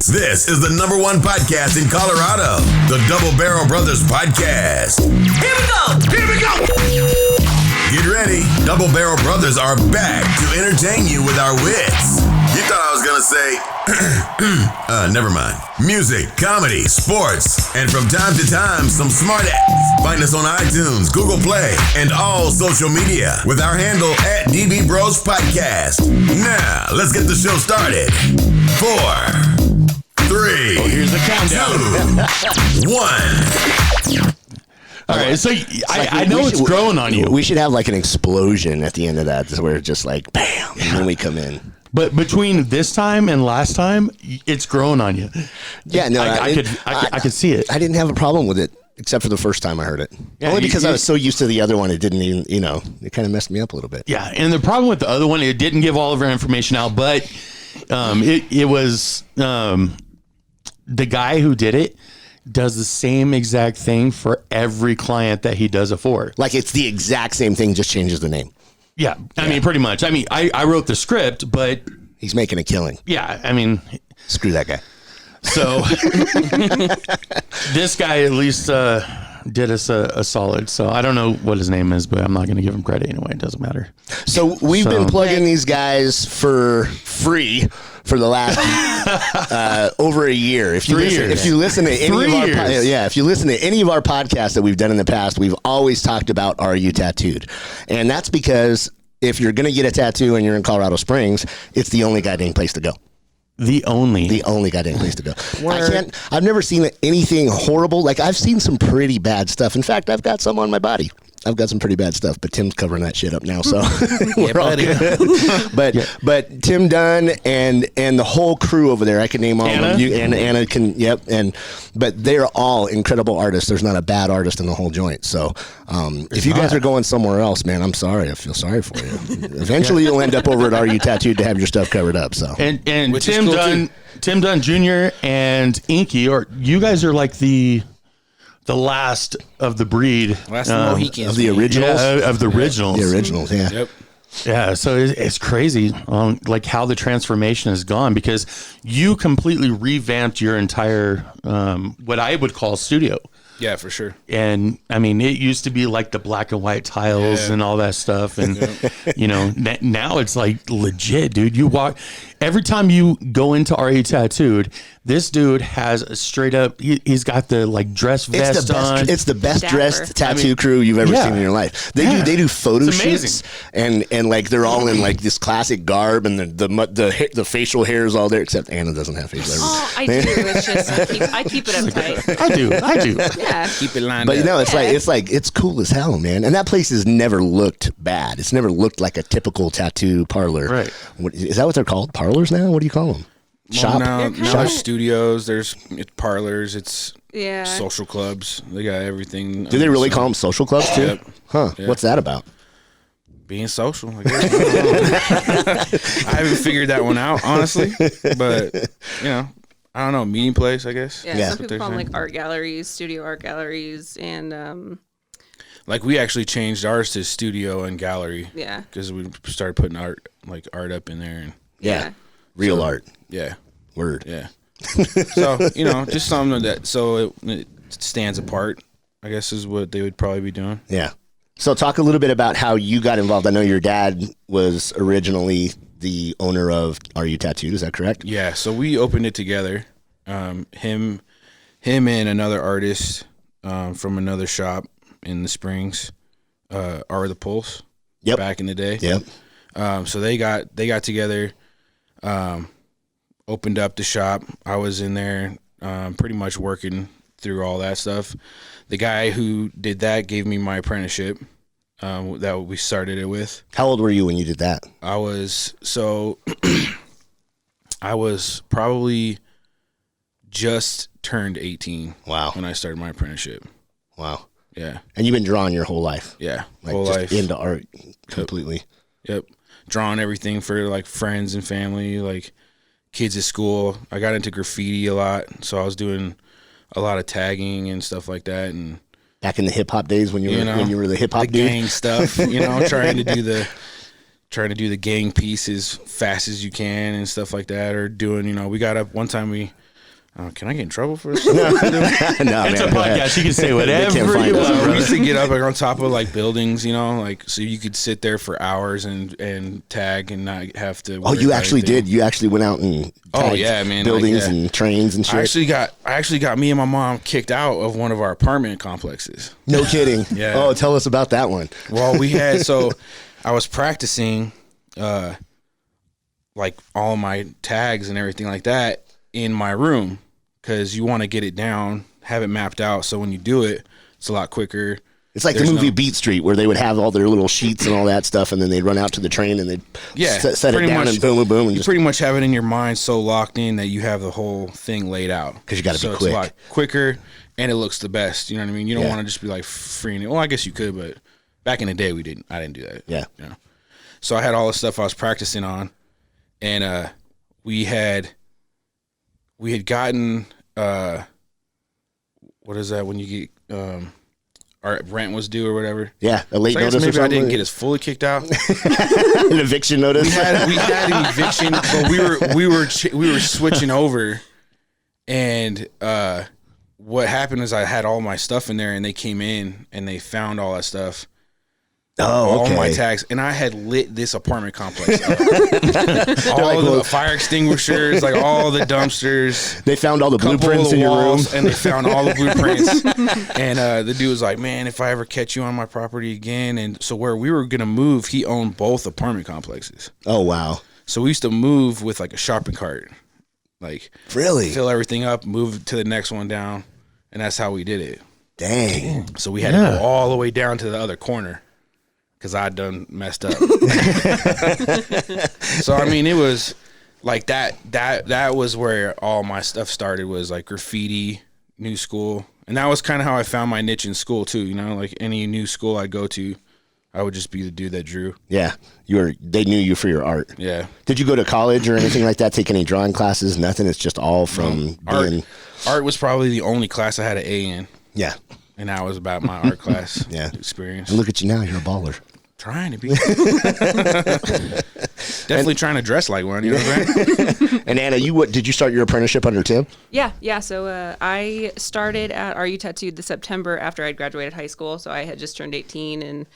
This is the #1 podcast in Colorado, the Double Barrel Brothers Podcast. Here we go! Here we go! Get ready. Double Barrel Brothers are back to entertain you with our wits. You thought I was going to say, never mind. Music, comedy, sports, and from time to time, some smart acts. Find us on iTunes, Google Play, and all social media with our handle at Dbbros Podcast. Now, let's get the show started. 4, 3, here's the countdown. 2, 1. All right, so I know it's growing on you. We should have like an explosion at the end of that where it's just like, bam, and then we come in. But between this time and last time, it's growing on you. Yeah, no, I could see it. I didn't have a problem with it, except for the first time I heard it. Yeah, Only because I was so used to the other one, it didn't even, it kind of messed me up a little bit. Yeah, and the problem with the other one, it didn't give all of our information out, but it was the guy who did it does the same exact thing for every client that he does it for. Like it's the exact same thing, just changes the name. Yeah, I mean, pretty much. I mean, I wrote the script, but he's making a killing. Yeah, I mean, screw that guy. So this guy at least did us a solid. So I don't know what his name is, but I'm not going to give him credit anyway. It doesn't matter. So we've been plugging these guys for free for the last over a year. If you listen to any of our if you listen to any of our podcasts that we've done in the past, we've always talked about Are You Tattooed? And that's because if you're going to get a tattoo and you're in Colorado Springs, it's the only goddamn place to go. The only goddamn place to go. I've never seen anything horrible. Like I've seen some pretty bad stuff. In fact, I've got some on my body. I've got some pretty bad stuff, but Tim's covering that shit up now, so we're all good. But Tim Dunn and the whole crew over there, I can name all of them. You and Anna can, but they're all incredible artists. There's not a bad artist in the whole joint. So if you guys are going somewhere else, man, I'm sorry. I feel sorry for you. Eventually, you'll end up over at Are You Tattooed to have your stuff covered up. So and Tim Dunn Jr. and Inky, or you guys are like the last of the breed. Last of the Mohicans. Of the originals? Yeah, of the originals. The originals, yeah. Yep. Yeah, so it's crazy like how the transformation has gone, because you completely revamped your entire, what I would call studio. Yeah, for sure. And I mean, it used to be like the black and white tiles and all that stuff. And, now it's like legit, dude. You walk, every time you go into RE Tattooed, this dude has a straight up, he's got the like dress vest on. It's the best dressed tattoo crew you've ever seen in your life. They do photo shoots and like they're all in like this classic garb, and the facial hair is all there, except Anna doesn't have facial hair. Oh, I do. It's just I keep it uptight. I do. Yeah. Keep it lined up. But it's cool as hell, man. And that place has never looked bad. It's never looked like a typical tattoo parlor. Right. Is that what they're called? Parlors now? What do you call them? Shop? Now there's studios, there's parlors, it's social clubs. They got everything. Do they really call them social clubs too? Yep. Huh. Yep. What's that about? Being social, I guess. I haven't figured that one out, honestly. But, I don't know, meeting place, I guess. Yeah. Some people call them like art galleries, studio art galleries, and like we actually changed ours to studio and gallery. Yeah. Because we started putting art up in there. And real art. Yeah. Word. Yeah. So, just something so it stands apart, I guess, is what they would probably be doing. Yeah. So talk a little bit about how you got involved. I know your dad was originally the owner of Are You Tattooed? Is that correct? Yeah. So we opened it together. Him and another artist from another shop in the Springs, Are the Pulse. Yep. Back in the day. Yep. So they got together, opened up the shop. I was in there pretty much working through all that stuff. The guy who did that gave me my apprenticeship that we started it with. How old were you when you did that? I was probably just turned 18. Wow. When I started my apprenticeship. Wow. Yeah. And you've been drawing your whole life. Yeah. Like whole just life. Into art completely. Yep. Drawing everything for like friends and family, like kids at school. I got into graffiti a lot, so I was doing a lot of tagging and stuff like that. And back in the hip hop days when you were the hip hop dude, gang stuff, trying to do the gang piece as fast as you can and stuff like that. Or doing, we got up one time, Can I get in trouble for this? No, It's man, a podcast. You can say whatever can't you find us. want. We used to get up like on top of like buildings, you know, like so you could sit there for hours and tag and not have to. Oh, you actually did. You actually went out and tagged man, buildings and trains and shit. I actually got me and my mom kicked out of one of our apartment complexes. No kidding. Yeah. Oh, tell us about that one. Well, I was practicing, like all my tags and everything like that in my room because you want to get it down, have it mapped out, so when you do it, it's a lot quicker. It's like the movie Beat Street, where they would have all their little sheets and all that stuff, and then they'd run out to the train and they'd set it down and boom, boom, boom. And you pretty much have it in your mind so locked in that you have the whole thing laid out. Because you got to be quick. It's a lot quicker, and it looks the best. You know what I mean? You don't want to just be like freeing it. Well, I guess you could, but back in the day, I didn't do that. Yeah. You know? So I had all the stuff I was practicing on, and we had gotten what is that when you get our rent was due or whatever? Yeah, a late So I guess notice or maybe I something. didn't get as fully kicked out. An eviction notice. We had an eviction, but we were switching over, and what happened is I had all my stuff in there, and they came in and they found all that stuff. Oh, okay. All my tags, and I had lit this apartment complex up. All the fire extinguishers, like all the dumpsters. They found all the blueprints in your room, and they found all the blueprints. And the dude was like, "Man, if I ever catch you on my property again," and so where we were gonna move, he owned both apartment complexes. Oh wow! So we used to move with like a shopping cart, like Really? fill everything up, move to the next one down, and that's how we did it. Dang. So we had to go all the way down to the other corner. Because I done messed up. So I mean, it was like that was where all my stuff started, was like graffiti, new school. And that was kind of how I found my niche in school too. You know, like any new school I go to, I would just be the dude that drew. Yeah, they knew you for your art. Yeah. Did you go to college or anything like that? Take any drawing classes? Nothing. It's just all from being. Art was probably the only class I had an A in. Yeah. And that was about my art class experience. And look at you now. You're a baller. Trying to be. Definitely trying to dress like one, you know what I'm saying? And Anna, did you start your apprenticeship under Tim? Yeah. So I started at Rutattooed the September after I'd graduated high school. So I had just turned 18 and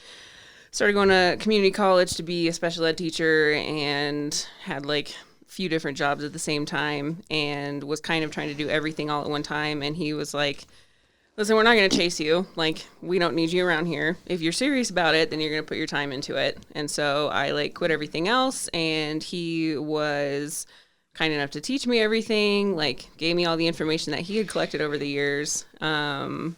started going to community college to be a special ed teacher, and had like a few different jobs at the same time, and was kind of trying to do everything all at one time. And he was like, "Listen, we're not going to chase you. Like, we don't need you around here. If you're serious about it, then you're going to put your time into it." And so I like quit everything else, and he was kind enough to teach me everything, like gave me all the information that he had collected over the years, and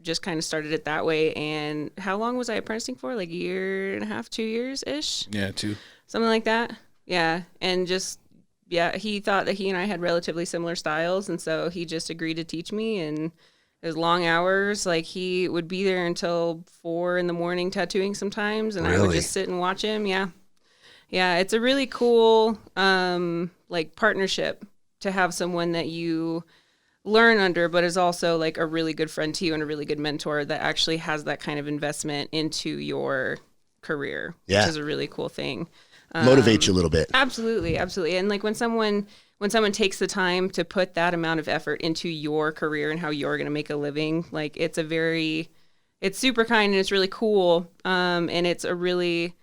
just kind of started it that way. And how long was I apprenticing for? Like a year and a half, 2 years-ish? Yeah, 2. Something like that. Yeah. And just... yeah, he thought that he and I had relatively similar styles, and so he just agreed to teach me. And it was long hours. Like, he would be there until 4 a.m. tattooing sometimes, and I would just sit and watch him. Yeah, it's a really cool like partnership to have someone that you learn under, but is also like a really good friend to you and a really good mentor that actually has that kind of investment into your career, which is a really cool thing. Motivate you a little bit. Absolutely. And like when someone takes the time to put that amount of effort into your career and how you're going to make a living, like it's super kind, and it's really cool. And it's a really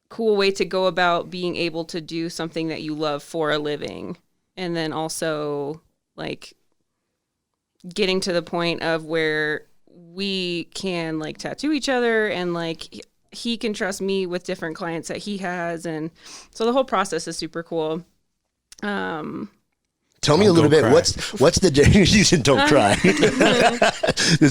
cool way to go about being able to do something that you love for a living. And then also like getting to the point of where we can like tattoo each other, and like he can trust me with different clients that he has. And so the whole process is super cool. Tell me a little bit. Cry. What's the you should don't cry.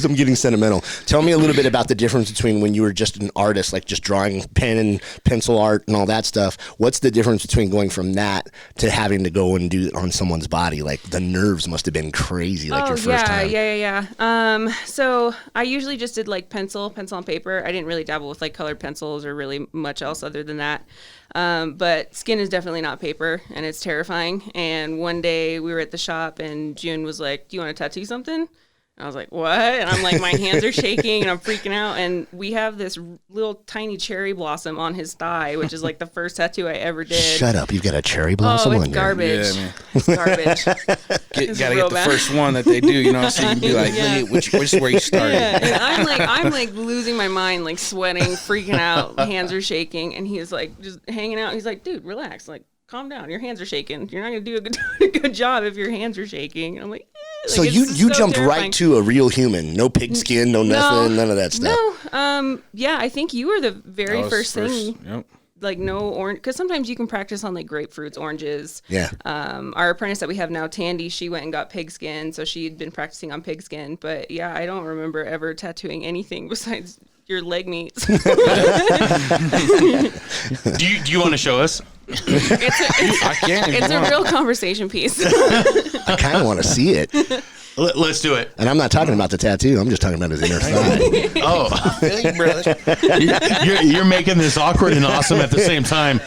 I'm getting sentimental. Tell me a little bit about the difference between when you were just an artist, like just drawing pen and pencil art and all that stuff. What's the difference between going from that to having to go and do it on someone's body? Like the nerves must have been crazy. Like your first time. Yeah. So I usually just did like pencil on paper. I didn't really dabble with like colored pencils or really much else other than that. But skin is definitely not paper, and it's terrifying. And one day we were at the shop, and June was like, "Do you want to tattoo something?" I was like, what? And I'm like, my hands are shaking and I'm freaking out. And we have this little tiny cherry blossom on his thigh, which is like the first tattoo I ever did. Shut up. You've got a cherry blossom on it's there. garbage. Yeah, man. It's garbage. Gotta get the first one that they do, you know, so you can be like, Yeah. look at which is where you started. Yeah, and I'm like losing my mind, like sweating, freaking out, hands are shaking, and he's like just hanging out. He's like, dude, relax, like calm down. Your hands are shaking. You're not gonna do a good job if your hands are shaking. And I'm like, so you jumped terrifying. right to a real human, no pig skin, no nothing, none of that stuff. No, yeah, I think you were the very first thing. Yep. Like no orange, because sometimes you can practice on like grapefruits, oranges. Yeah. Our apprentice that we have now, Tandy, she went and got pigskin, so she'd been practicing on pigskin. But yeah, I don't remember ever tattooing anything besides your leg meats. Do you want to show us? It's a real conversation piece. I kind of want to see it. Let's do it. And I'm not talking about the tattoo. I'm just talking about his inner thigh. Oh, you're making this awkward and awesome at the same time.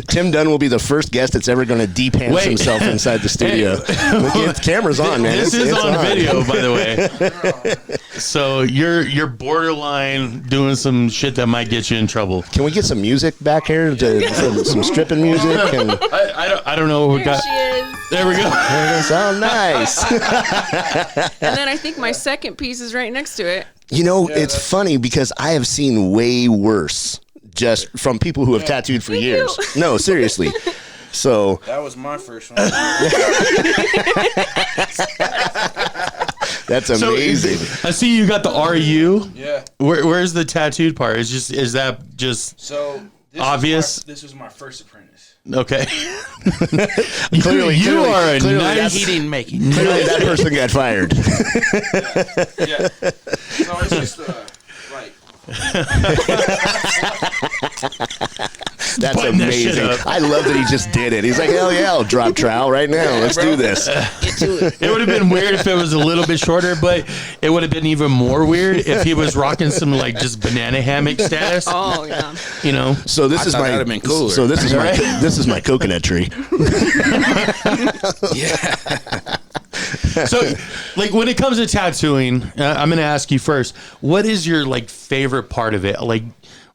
Tim Dunn will be the first guest that's ever going to de-pants himself inside the studio. The camera's on, man. This is on video, by the way. So you're borderline doing some shit that might get you in trouble. Can we get some music back here? Some stripping music? I don't know what we got. She is. There we go. Oh, nice. And then I think my second piece is right next to it. You know, it's funny because I have seen way worse just from people who have tattooed for years. No, seriously. So That was my first one. that's amazing. So I see you got the RU. Yeah. Where's the tattooed part? Is that just So obvious? This was my first apprentice. Okay. Clearly, you are a clearly nice. He didn't make it. Clearly, that person got fired. Yeah. So it's just like. That's button that shit amazing. up. I love that he just did it. He's like, hell yeah, I'll drop trowel right now. Let's do this. It would have been weird if it was a little bit shorter, but it would have been even more weird if he was rocking some like just banana hammock status. Oh yeah. You know. So this is thought my. that'd have been cooler. So this is my coconut tree. Yeah. So, like when it comes to tattooing, I'm gonna ask you first. What is your like favorite part of it? Like,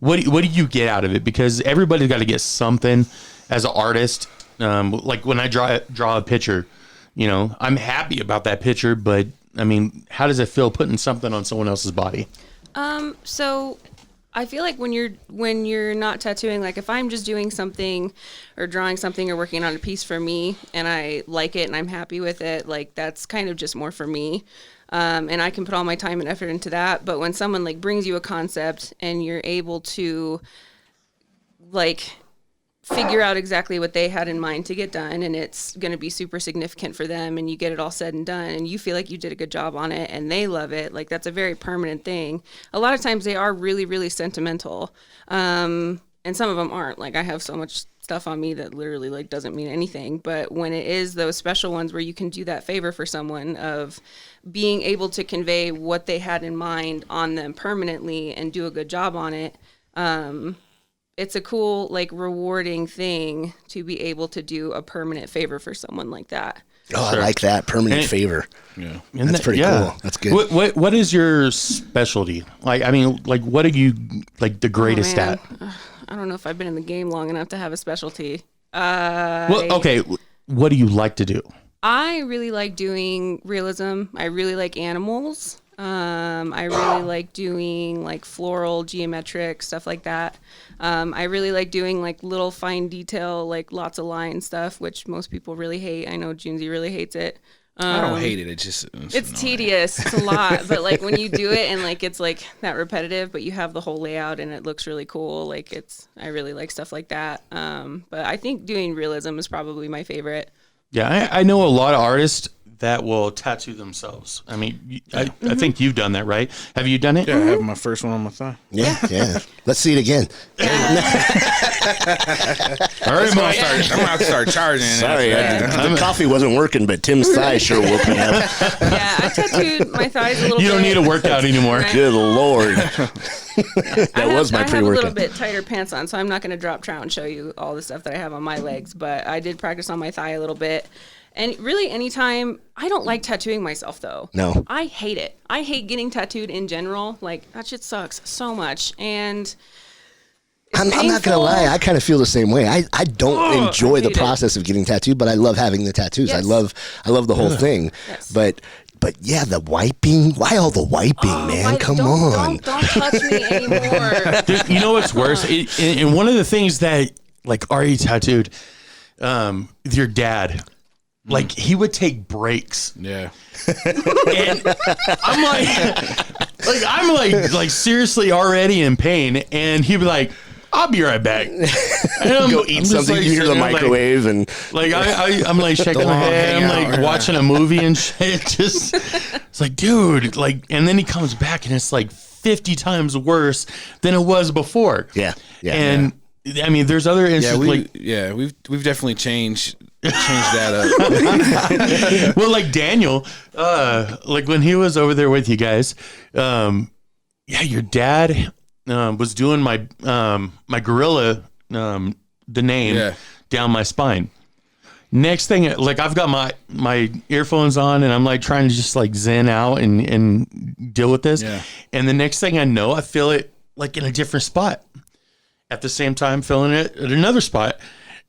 what do you get out of it? Because everybody's got to get something as an artist. Like when I draw a picture, you know, I'm happy about that picture, but I mean, how does it feel putting something on someone else's body? So I feel like when you're not tattooing, like if I'm just doing something or drawing something or working on a piece for me and I like it and I'm happy with it, like that's kind of just more for me. And I can put all my time and effort into that. But when someone like brings you a concept and you're able to like figure out exactly what they had in mind to get done and it's going to be super significant for them and you get it all said and done and you feel like you did a good job on it and they love it, like that's a very permanent thing. A lot of times they are really, really sentimental. And some of them aren't. Like I have so much stuff on me that literally like doesn't mean anything. But when it is those special ones where you can do that favor for someone of being able to convey what they had in mind on them permanently and do a good job on it, it's a cool, like rewarding thing to be able to do a permanent favor for someone like that. Oh, I like that permanent favor. Yeah. That's pretty cool. That's good. What is your specialty? Like, I mean, like, what are you like the greatest at? I don't know if I've been in the game long enough to have a specialty. Well, okay. What do you like to do? I really like doing realism. I really like animals. I really like doing like floral, geometric, stuff like that. I really like doing like little fine detail, like lots of line stuff, which most people really hate. I know Junzi really hates it. I don't hate it. It's tedious. It's a lot. But like when you do it and like it's like that repetitive, but you have the whole layout and it looks really cool. Like I really like stuff like that. But I think doing realism is probably my favorite. Yeah, I know a lot of artists that will tattoo themselves. I mean, I think you've done that, right? Have you done it? Yeah, I have my first one on my thigh. Yeah. Let's see it again. All right, I'm going to have to start charging. Sorry, the coffee wasn't working, but Tim's thigh sure woke me up. Yeah, I tattooed my thighs a little bit. You don't need a workout anymore. Right. Good Lord. That was my I have a pre-workout. little bit tighter pants on, so I'm not going to drop trout and show you all the stuff that I have on my legs, but I did practice on my thigh a little bit. And really, anytime, I don't like tattooing myself, though. No. I hate it. I hate getting tattooed in general. Like, that shit sucks so much. And I'm not going to lie. I kind of feel the same way. I don't enjoy the process of getting tattooed, but I love having the tattoos. Yes. I love the whole thing. Yes. But yeah, the wiping. Why all the wiping, man? Come on. Don't touch me anymore. Dude, you know what's worse? And one of the things that, like, RE tattooed, with your dad, like, he would take breaks. Yeah. And I'm like seriously already in pain, and he'd be like, "I'll be right back." Go eat something. You hear the microwave, and I'm like shaking my head. I'm like watching a movie and shit. Just it's like, dude, like, and then he comes back and it's like 50 times worse than it was before. Yeah. And I mean, there's other instances. We've definitely changed that up. Well, like Daniel, like when he was over there with you guys, your dad was doing my my gorilla, the name down my spine. Next thing, like, I've got my earphones on and I'm like trying to just like zen out and deal with this. Yeah. And the next thing I know, I feel it like in a different spot. At the same time, feeling it at another spot.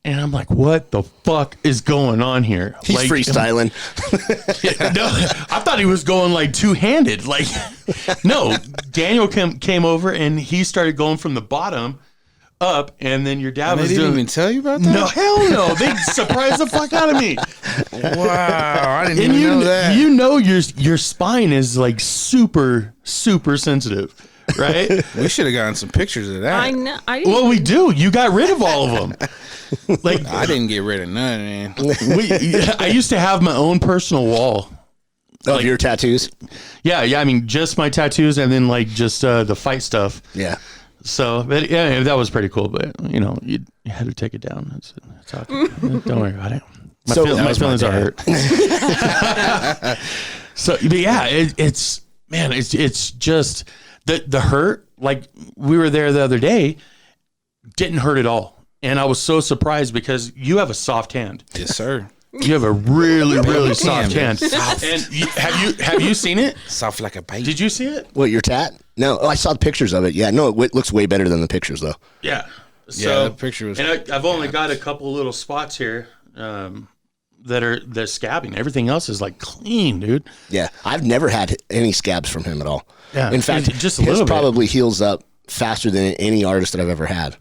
And I'm like, what the fuck is going on here? He's like, freestyling. No, I thought he was going like two-handed. Like, no, Daniel came over and he started going from the bottom up, and then your dad was didn't even tell you about that? No, hell no. They surprised the fuck out of me. Wow, I didn't even know that. You know your spine is like super, super sensitive. Right? We should have gotten some pictures of that. I know. Well, we do. You got rid of all of them. Like, I didn't get rid of none, man. I used to have my own personal wall. Of your tattoos? Yeah. I mean, just my tattoos, and then like just the fight stuff. Yeah. So, but yeah, that was pretty cool. But you know, you had to take it down. It's okay. Don't worry about it. My feelings are hurt. So, but yeah, it's just. The hurt, like we were there the other day, didn't hurt at all. And I was so surprised because you have a soft hand. Yes, sir. You have a really, really soft hand. And have you seen it? Soft like a baby. Did you see it? What, your tat? No, I saw the pictures of it. Yeah, no, it looks way better than the pictures, though. Yeah. So, the picture was. And I've only got a couple little spots here they're scabbing. Everything else is like clean, dude. Yeah, I've never had any scabs from him at all. Yeah, in fact, just a his little probably heals up faster than any artist that I've ever had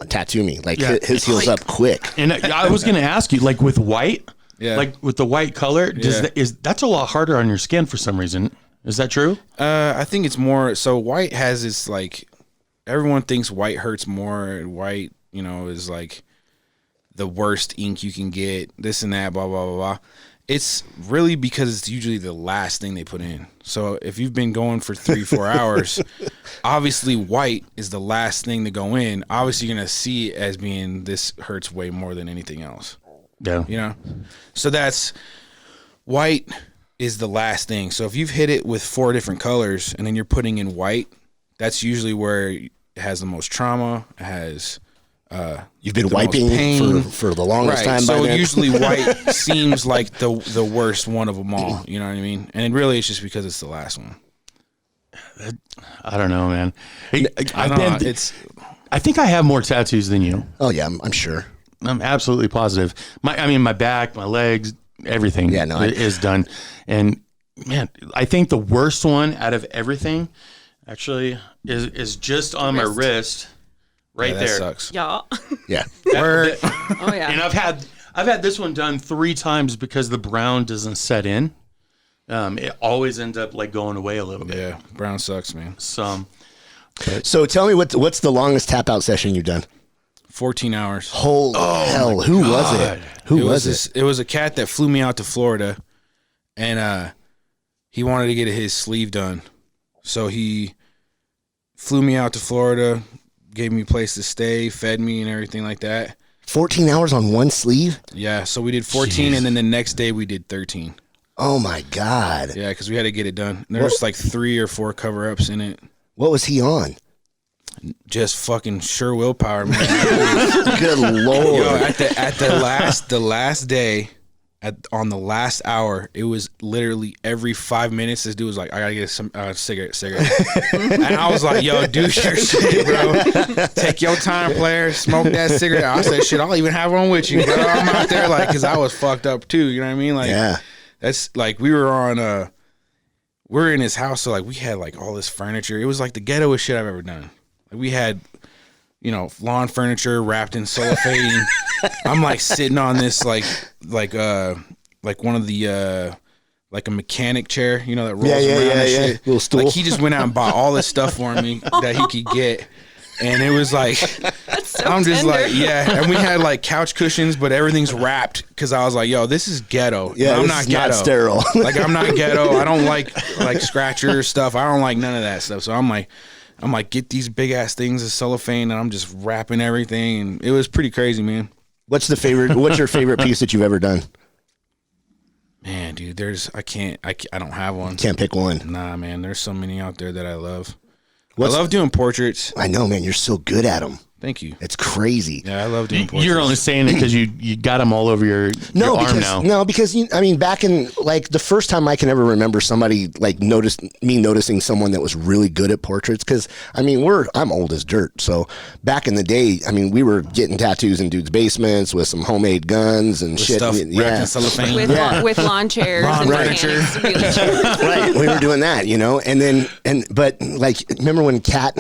tattoo me. Like his heals up quick. And I was going to ask you, like with white, like with the white color, that's a lot harder on your skin for some reason. Is that true? I think it's more. So white has this like, everyone thinks white hurts more. And white, is like the worst ink you can get. This and that, blah blah blah blah. It's really because it's usually the last thing they put in. So if you've been going for 3-4 hours, obviously white is the last thing to go in. Obviously you're going to see it as being this hurts way more than anything else. Yeah. So that's white is the last thing. So if you've hit it with 4 different colors and then you're putting in white, that's usually where it has the most trauma. It has you've been wiping for the longest time. So by then. usually white seems like the worst one of them all. You know what I mean? And really, it's just because it's the last one. I don't know, man. I think I have more tattoos than you. Oh yeah, I'm sure. I'm absolutely positive. My back, my legs, everything is done. And man, I think the worst one out of everything actually is just on my wrist. Right there. Sucks. Yeah. Yeah. Oh yeah. And I've had this one done 3 times because the brown doesn't set in. It always ends up like going away a little bit. Yeah, brown sucks, man. So tell me what's the longest tap out session you've done? 14 hours. Holy hell! Who was it? Who was it? It was a cat that flew me out to Florida, and he wanted to get his sleeve done, so he flew me out to Florida. Gave me a place to stay, fed me and everything like that. 14 hours on one sleeve? Yeah, so we did 14, and then the next day we did 13. Oh, my God. Yeah, because we had to get it done. There was like 3 or 4 cover-ups in it. What was he on? Just fucking sure willpower, man. Good Lord. Yo, at the last day, on the last hour, it was literally every 5 minutes. This dude was like, "I gotta get some cigarette," and I was like, "Yo, do your shit, bro. Take your time, player. Smoke that cigarette." I said, "Shit, I'll even have one with you, bro." I'm out there like, because I was fucked up too. You know what I mean? Like, yeah. That's like we were in his house, so like we had like all this furniture. It was like the ghettoest shit I've ever done. Like we had, lawn furniture wrapped in cellophane. I'm like sitting on this like one of the like a mechanic chair, that rolls around and shit. Little stool. Like he just went out and bought all this stuff for me that he could get. And it was like, So I'm just tender. like, yeah. And we had like couch cushions, but everything's wrapped because I was like, yo, this is ghetto. Yeah, I'm this not is ghetto. not sterile. Like I'm not ghetto. I don't like scratcher stuff. I don't like none of that stuff. So I'm like, get these big ass things of cellophane, and I'm just wrapping everything, and it was pretty crazy, man. What's your favorite piece that you've ever done? Man, dude, I don't have one. Can't pick one. Nah, man, there's so many out there that I love. I love doing portraits. I know, man. You're so good at them. Thank you. It's crazy. Yeah, I love doing portraits. You're only saying it because you got them all over your arm now. No, because back in like the first time I can ever remember somebody like noticing someone that was really good at portraits. Because I'm old as dirt. So back in the day, we were getting tattoos in dudes' basements with some homemade guns and shit. Stuff wrapped in cellophane. With lawn chairs and furniture. mechanics wheelchairs. Right, we were doing that, but like remember when Kat.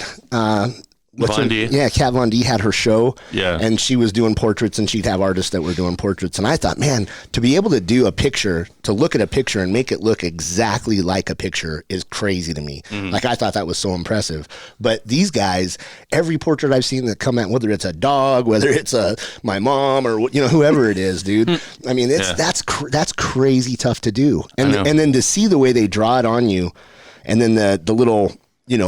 Von D. Yeah, Kat Von D had her show. Yeah. And she was doing portraits, and she'd have artists that were doing portraits. And I thought, man, to be able to do a picture, to look at a picture and make it look exactly like a picture is crazy to me. Like, I thought that was so impressive. But these guys, every portrait I've seen that come out, whether it's a dog, whether it's my mom, or whoever it is, dude. That's crazy tough to do. And then to see the way they draw it on you, and then the little. You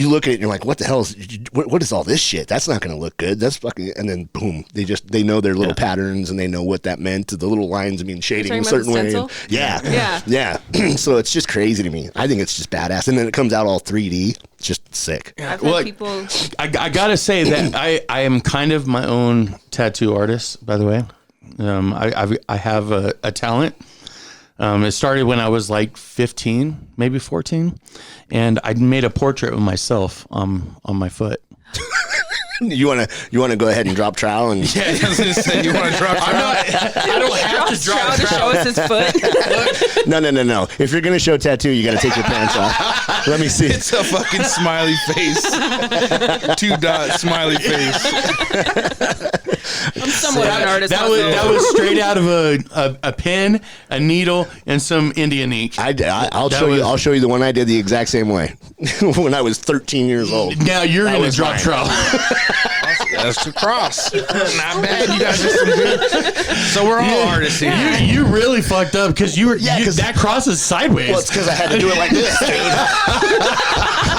look at it and you're like, what the hell what is all this shit? That's not going to look good. That's fucking, and then boom, they know their little patterns, and they know what that meant. The little lines mean shading a certain way. Yeah. So it's just crazy to me. I think it's just badass. And then it comes out all 3D. It's just sick. I've had people. I gotta say that I am kind of my own tattoo artist, by the way. I have a talent. It started when I was like 15, maybe 14, and I made a portrait of myself on my foot. You wanna go ahead and drop trowel and Yeah, I was gonna say, you want to drop trowel? I don't have to drop to show us his foot. No. If you're gonna show tattoo, you got to take your pants off. Let me see. It's a fucking smiley face. 2 dots smiley face. I'm somewhat an artist. That was straight out of a pen, a needle, and some Indian ink. I'll show you the one I did the exact same way when I was 13 years old. Now you're gonna drop trowel. That's the cross. Not bad. You guys are some good. So we're all artists here. You really fucked up because that cross is sideways. Well, it's because I had to do it like this, dude.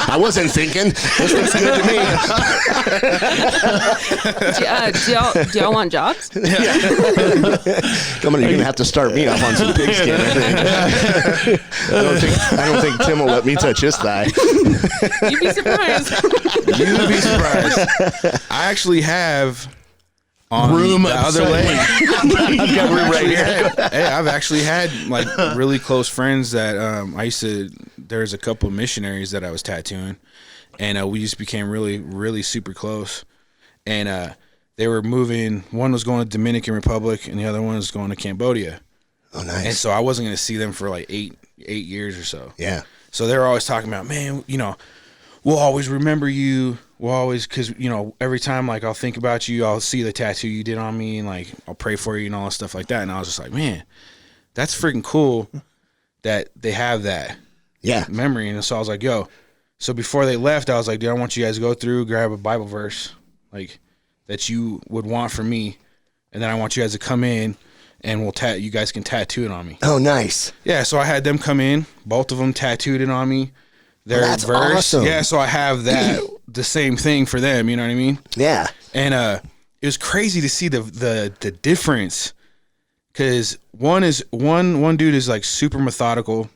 I wasn't thinking. This looks good to me. Do y'all want jobs? Come on, you're gonna have to start me off on some pigskin. I think. I don't think Tim will let me touch his thigh. You'd be surprised. You'd be surprised. I actually have on room the other leg. I've got room right here. Hey, I've actually had like really close friends that there's a couple of missionaries that I was tattooing, and we just became really, really super close. And they were moving. One was going to Dominican Republic, and the other one was going to Cambodia. Oh, nice. And so I wasn't going to see them for like eight years or so. Yeah. So they were always talking about, man, we'll always remember you. We'll always, because, every time, like, I'll think about you, I'll see the tattoo you did on me, and, like, I'll pray for you and all that stuff like that. And I was just like, man, that's freaking cool that they have that memory. And so I was like, yo. So before they left, I was like, dude, I want you guys to go through, grab a Bible verse, like, that you would want from me. And then I want you guys to come in, and you guys can tattoo it on me. Oh, nice. Yeah, so I had them come in. Both of them tattooed it on me. Their that's verse. Awesome. Yeah, so I have that the same thing for them, you know what I mean? Yeah. And it was crazy to see the difference, cuz one dude is like super methodical.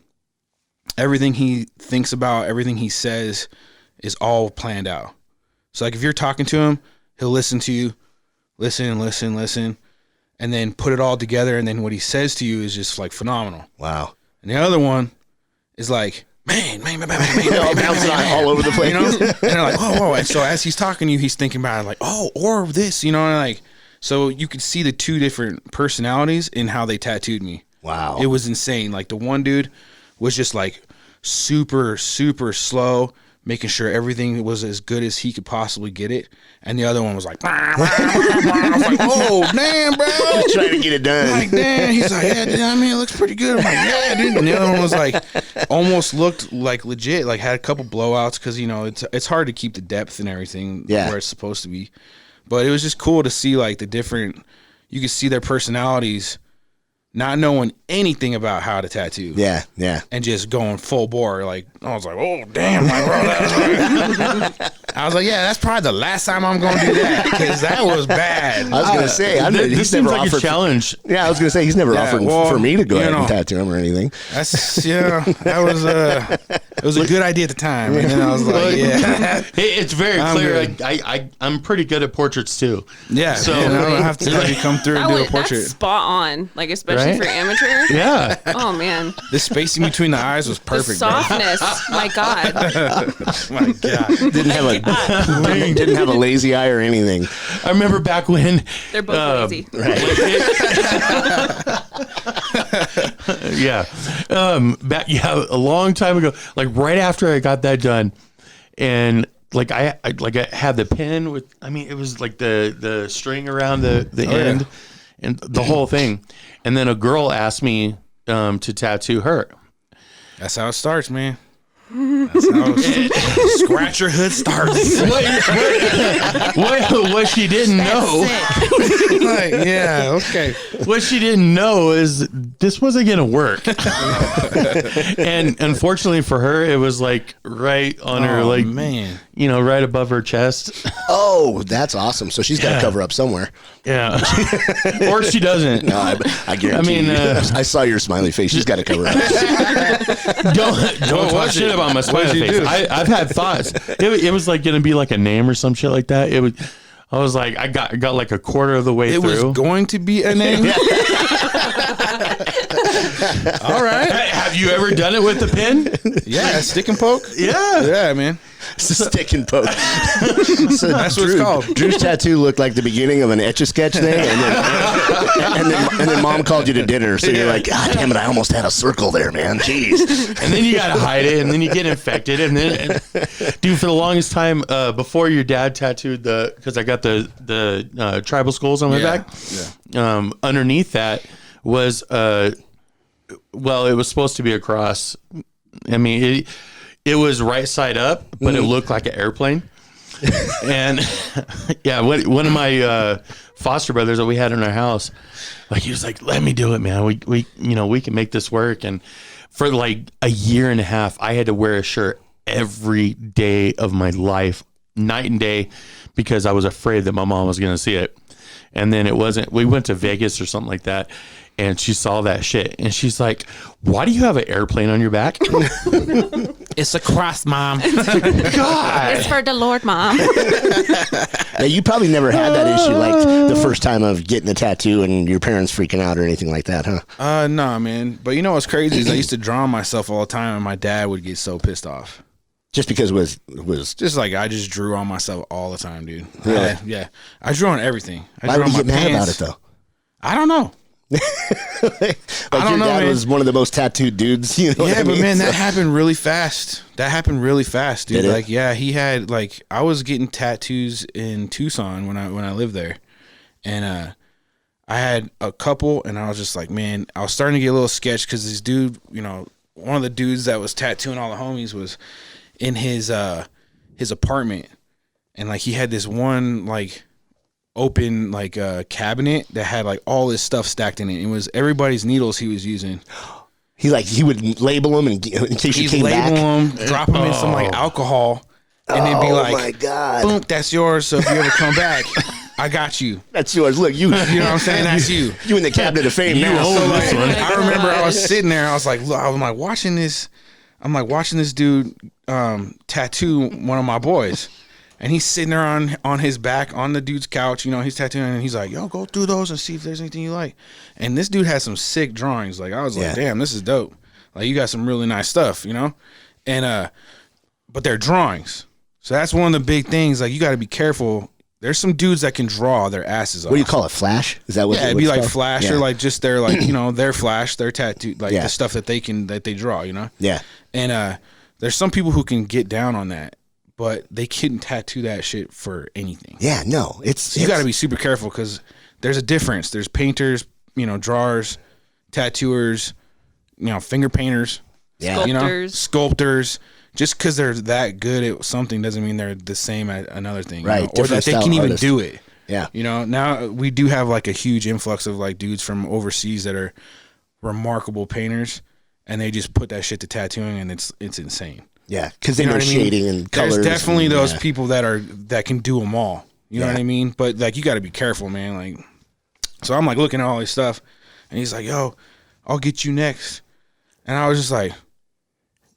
Everything he thinks about, everything he says is all planned out. So like if you're talking to him, he'll listen to you. Listen. and then put it all together, and then what he says to you is just like phenomenal. Wow. And the other one is like, man, bouncing all over the place. You know? And they're like, whoa. And so as he's talking to you, he's thinking about it like, oh, or this, you know, and like, so you could see the two different personalities in how they tattooed me. Wow. It was insane. Like the one dude was just like super, super slow, making sure everything was as good as he could possibly get it. And the other one was like, I was like, oh, damn, bro. Trying to get it done. Like, damn. He's like, yeah, dude, I mean, it looks pretty good. I'm like, yeah, dude. And the other one was like, almost looked like legit, like had a couple blowouts because, you know, it's hard to keep the depth and everything where it's supposed to be. But it was just cool to see like the different, you could see their personalities not knowing anything about how to tattoo. Yeah, yeah. And just going full bore. Like, I was like, oh, damn. Like, bro, I was like, yeah, that's probably the last time I'm going to do that because that was bad. I was going to say, this seems like a challenge. Yeah, I was going to say, he's never offered for me to go ahead and tattoo him or anything. That's, that was it was a good idea at the time. And then I was like, yeah. It's very clear. Like, I'm pretty good at portraits too. Yeah. So I don't have to have you come through and do a portrait. That's spot on. Like, especially for amateur. Yeah. Oh, man. The spacing between the eyes was perfect. The softness. My God. My God. Didn't have a lazy eye or anything. I remember back when they're both lazy. Right. A long time ago, like right after I got that done, and like I had the pin with, I mean, it was like the string around the end and the whole thing, and then a girl asked me to tattoo her. That's how it starts, man. That's how Scratcher Hood starts. What she didn't know. Like, yeah, okay. What she didn't know is this wasn't going to work. And unfortunately for her, it was like right on her, like, man, you know, right above her chest. Oh, that's awesome. So she's got to cover up somewhere. Yeah. Or she doesn't. No, I guarantee you. I saw your smiley face. She's got to cover up. Don't talk shit about my smiley face. I've had thoughts. It was like going to be like a name or some shit like that. I was like, I got like a quarter of the way through. It was going to be a name. All right. Have you ever done it with the pin? Yeah, stick and poke. Yeah, man. Stick and poke. So that's what it's called. Drew's tattoo looked like the beginning of an Etch-a-Sketch thing, and then Mom called you to dinner. So you're like, God damn it, I almost had a circle there, man. Jeez. And then you gotta hide it, and then you get infected, and then, dude, for the longest time, before your dad tattooed because I got the tribal skulls on my back. Yeah. Underneath that was it was supposed to be a cross. I mean, it was right side up, but it looked like an airplane. And yeah, one of my foster brothers that we had in our house, like, he was like, "Let me do it, man. We can make this work." And for like a year and a half, I had to wear a shirt every day of my life, night and day, because I was afraid that my mom was going to see it. And then we went to Vegas or something like that, and she saw that shit, and she's like, "Why do you have an airplane on your back?" It's a cross, Mom. God. It's for the Lord, Mom. Now, you probably never had that issue, like the first time of getting a tattoo and your parents freaking out or anything like that, huh? No, man. But you know what's crazy is I used to draw myself all the time, and my dad would get so pissed off. Just because it was just like I just drew on myself all the time, dude. Really? Yeah. I drew on everything. Why would you get mad about it, though? I don't know. Like I don't know, dad was one of the most tattooed dudes, you know. Yeah, but man, that happened really fast. Dude. Did it? Like, yeah, he had like I was getting tattoos in Tucson when I lived there, and I had a couple, and I was just like, man, I was starting to get a little sketched because this dude, you know, one of the dudes that was tattooing all the homies was in his apartment, and like he had this one like open like cabinet that had like all this stuff stacked in it. It was everybody's needles he was using. He would label them in case you came back. Them, drop them in some like alcohol, and then be like, "Oh my God, boom, that's yours. So if you ever come back, I got you. That's yours. Look, you know what I'm saying? That's you. You in the cabinet of fame now." So like, I remember I was sitting there. I was like, look, I'm like watching this dude tattoo one of my boys. And he's sitting there on his back on the dude's couch, you know, he's tattooing, and he's like, yo, go through those and see if there's anything you like. And this dude has some sick drawings. Like, I was like, damn, this is dope. Like, you got some really nice stuff, you know? And, but they're drawings. So that's one of the big things. Like, you got to be careful. There's some dudes that can draw their asses off. What do you call it? Flash? Is that what? Yeah, it'd be like Flash, or like just their, like, you know, their Flash, their tattoo, like the stuff that they draw, you know? Yeah. And there's some people who can get down on that, but they couldn't tattoo that shit for anything. Yeah, no. You got to be super careful because there's a difference. There's painters, you know, drawers, tattooers, you know, finger painters, sculptors. Just because they're that good at something doesn't mean they're the same at another thing, right? You know? Or that they can even do it. Yeah, you know. Now we do have like a huge influx of like dudes from overseas that are remarkable painters, and they just put that shit to tattooing, and it's insane. Yeah, because they know shading and colors. There's definitely those people that can do them all. You know what I mean? But like, you got to be careful, man. Like, so I'm like looking at all this stuff, and he's like, "Yo, I'll get you next," and I was just like.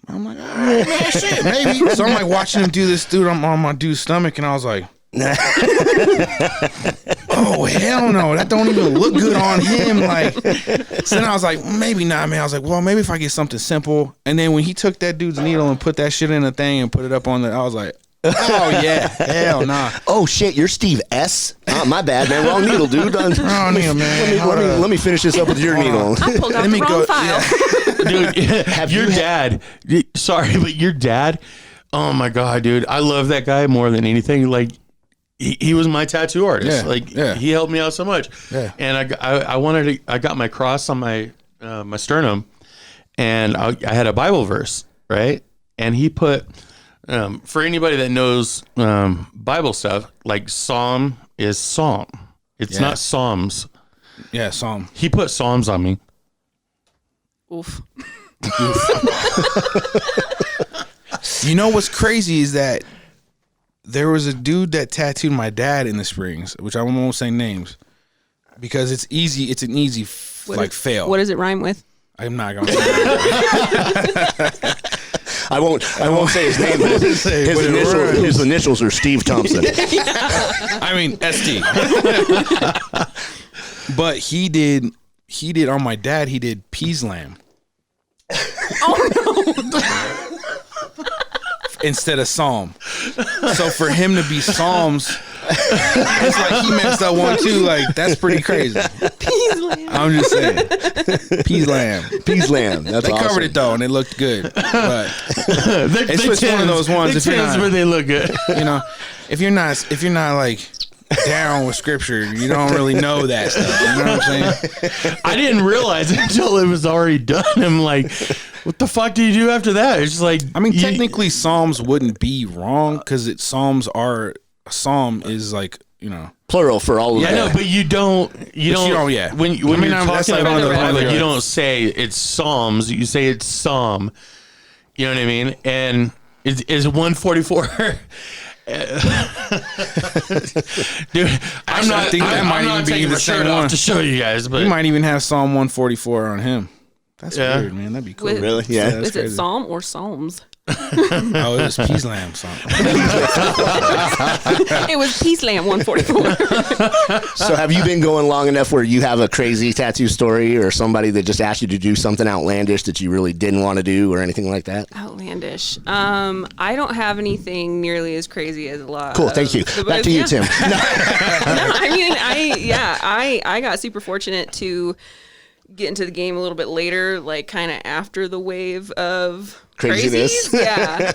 I'm like, all right, man, shit, maybe. So I'm like watching him do this, dude. I'm on my dude's stomach, and I was like, oh hell no, that don't even look good on him. Like, so then I was like, maybe not, man. I was like, well, maybe if I get something simple. And then when he took that dude's needle and put that shit in a thing and put it up on I was like, oh yeah, hell nah. Oh shit, you're Steve S. Oh, my bad, man. Wrong needle, dude. Wrong needle, man. Let me finish this up with your needle. I pulled out the wrong file. Dude, your dad. Sorry, but your dad. Oh my god, dude, I love that guy more than anything. Like, he was my tattoo artist. He helped me out so much. Yeah. And I got my cross on my my sternum, and I had a Bible verse, right? And he put. For anybody that knows Bible stuff, like Psalm is Psalm. It's not Psalms. Yeah, Psalm. He put Psalms on me. Oof. You know what's crazy is that there was a dude that tattooed my dad in the Springs, which I won't say names, because it's easy. It's an easy fail. What does it rhyme with? I'm not gonna say that. I won't say his name, but his initials are Steve Thompson. I mean, ST. But he did on my dad, he did peas lamb. Oh no. Instead of Psalm. So for him to be Psalms, it's like he messed up one too. Like, that's pretty crazy. Peas lamb. I'm just saying. Peas lamb. Peas lamb. That's they awesome. Covered it though, and it looked good. But it's just one of those ones. If you're not, where they look good. You know, if you're not like down with scripture, you don't really know that stuff. You know what I'm saying? I didn't realize it until it was already done. I'm like, what the fuck do you do after that? It's just like, I mean, technically Psalms wouldn't be wrong because Psalms are, a psalm is like, you know, plural for all of them. Yeah, no, but you don't. Yeah. When you're talking about the Bible, you don't say it's Psalms. You say it's Psalm. You know what I mean? And is 144. Dude, I'm not taking the shirt off to show you guys, but you might even have Psalm 144 on him. That's weird, man. That'd be cool. Really? Yeah. Is it Psalm or Psalms? Oh, it was Peas Lamb song. It was Peace Lamb 144. So have you been going long enough where you have a crazy tattoo story or somebody that just asked you to do something outlandish that you really didn't want to do or anything like that? Outlandish. I don't have anything nearly as crazy as a lot. Cool, thank you. Back to you, Tim. No, I mean, I got super fortunate to get into the game a little bit later, like kind of after the wave of craziness. Yeah.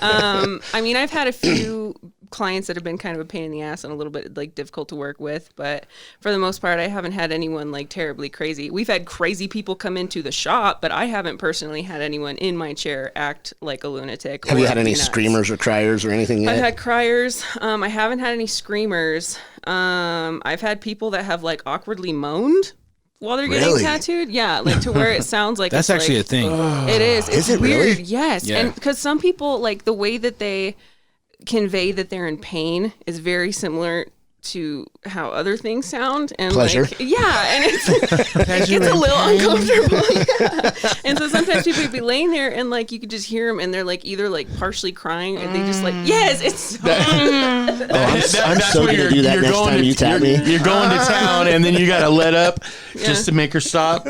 I mean, I've had a few clients that have been kind of a pain in the ass and a little bit like difficult to work with, but for the most part, I haven't had anyone like terribly crazy. We've had crazy people come into the shop, but I haven't personally had anyone in my chair act like a lunatic. Have you had any screamers or criers or anything yet? I've had criers. I haven't had any screamers. I've had people that have like awkwardly moaned while they're getting tattooed. Yeah, like to where it sounds like that's actually like, a thing. It is. It's it weird. Really? Yes. Yeah. And because some people, like the way that they convey that they're in pain is very similar to how other things sound and pleasure. Like, yeah, and it gets a little uncomfortable. And so sometimes people would be laying there and like you could just hear them and they're like either like partially crying or they just like yes, it's so I'm so gonna do that next time you tap me. You're going to town and then you gotta let up just to make her stop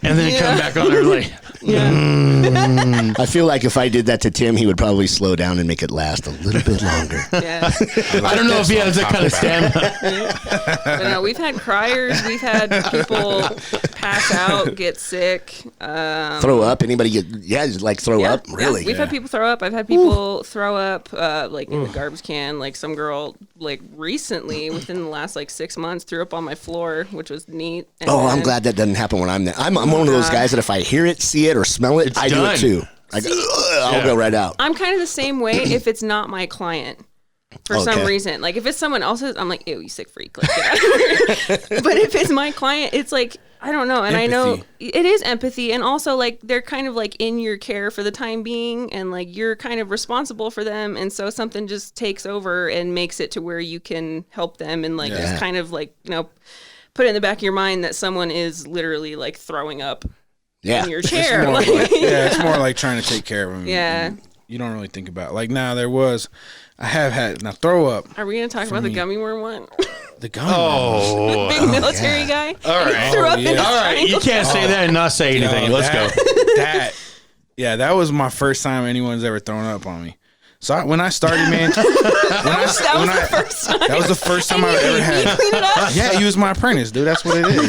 and then you come back on her like I feel like if I did that to Tim, he would probably slow down and make it last a little bit longer. Yeah. I don't know if he has that kind of stamina. But no, we've had criers. We've had people pass out, get sick. Throw up? Anybody get, like throw up? Really? Yeah. We've had people throw up. I've had people throw up like in the garbage can. Like some girl like recently within the last like 6 months threw up on my floor, which was neat. And I'm glad that doesn't happen when I'm there. I'm one of those guys that if I hear it, see it, or smell it, I do it too. Like, I'll go right out. I'm kind of the same way if it's not my client. For some reason, like if it's someone else's, I'm like, ew, you sick freak. Like, get out of here. But if it's my client, it's like, I don't know. And empathy. I know it is empathy. And also like, they're kind of like in your care for the time being and like, you're kind of responsible for them. And so something just takes over and makes it to where you can help them and like, just kind of like, you know, put it in the back of your mind that someone is literally like throwing up in your chair. It's more like trying to take care of them. Yeah. And you don't really think about it. Like now I have had throw up. Are we going to talk about the gummy worm one? The gummy worm. The big military guy. All right. Threw up in his All right. You can't say that and not say anything. Let's go. That was my first time anyone's ever thrown up on me. So when I started, man, that was the first time I've ever had. Clean it up? Yeah, he was my apprentice, dude. That's what it is.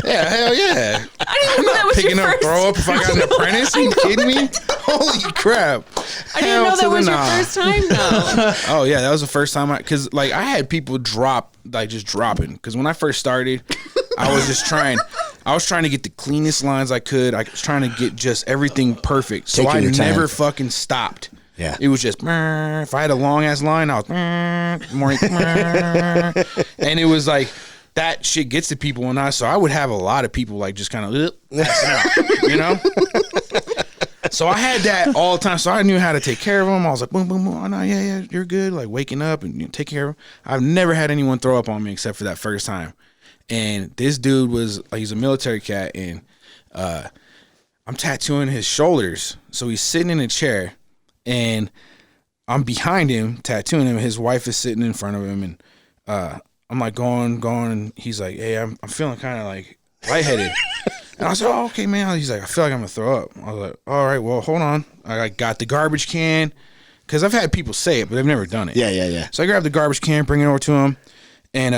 Yeah, hell yeah. I didn't know that was Picking your up first. throw up if I got an apprentice? Are you kidding me? Holy crap. I didn't know that was your first time, though. Oh, yeah, that was the first time because like I had people drop, like just dropping. Because when I first started, I was trying to get the cleanest lines I could. I was trying to get just everything perfect. So I never fucking stopped. Yeah. It was just, if I had a long ass line, I was, more, and it was like, that shit gets to people so I would have a lot of people like just kind of, you know? So I had that all the time. So I knew how to take care of them. I was like, boom, boom, boom. Oh, no, yeah, you're good. Like waking up and taking care of them. I've never had anyone throw up on me except for that first time. And this dude was, like, he's a military cat and I'm tattooing his shoulders. So he's sitting in a chair. And I'm behind him, tattooing him. His wife is sitting in front of him, and I'm like going, and he's like, "Hey, I'm feeling kind of like lightheaded." And I was like, "Oh, okay, man." He's like, "I feel like I'm gonna throw up." I was like, "All right, well, hold on." I got the garbage can because I've had people say it, but they've never done it. Yeah. So I grabbed the garbage can, bring it over to him, and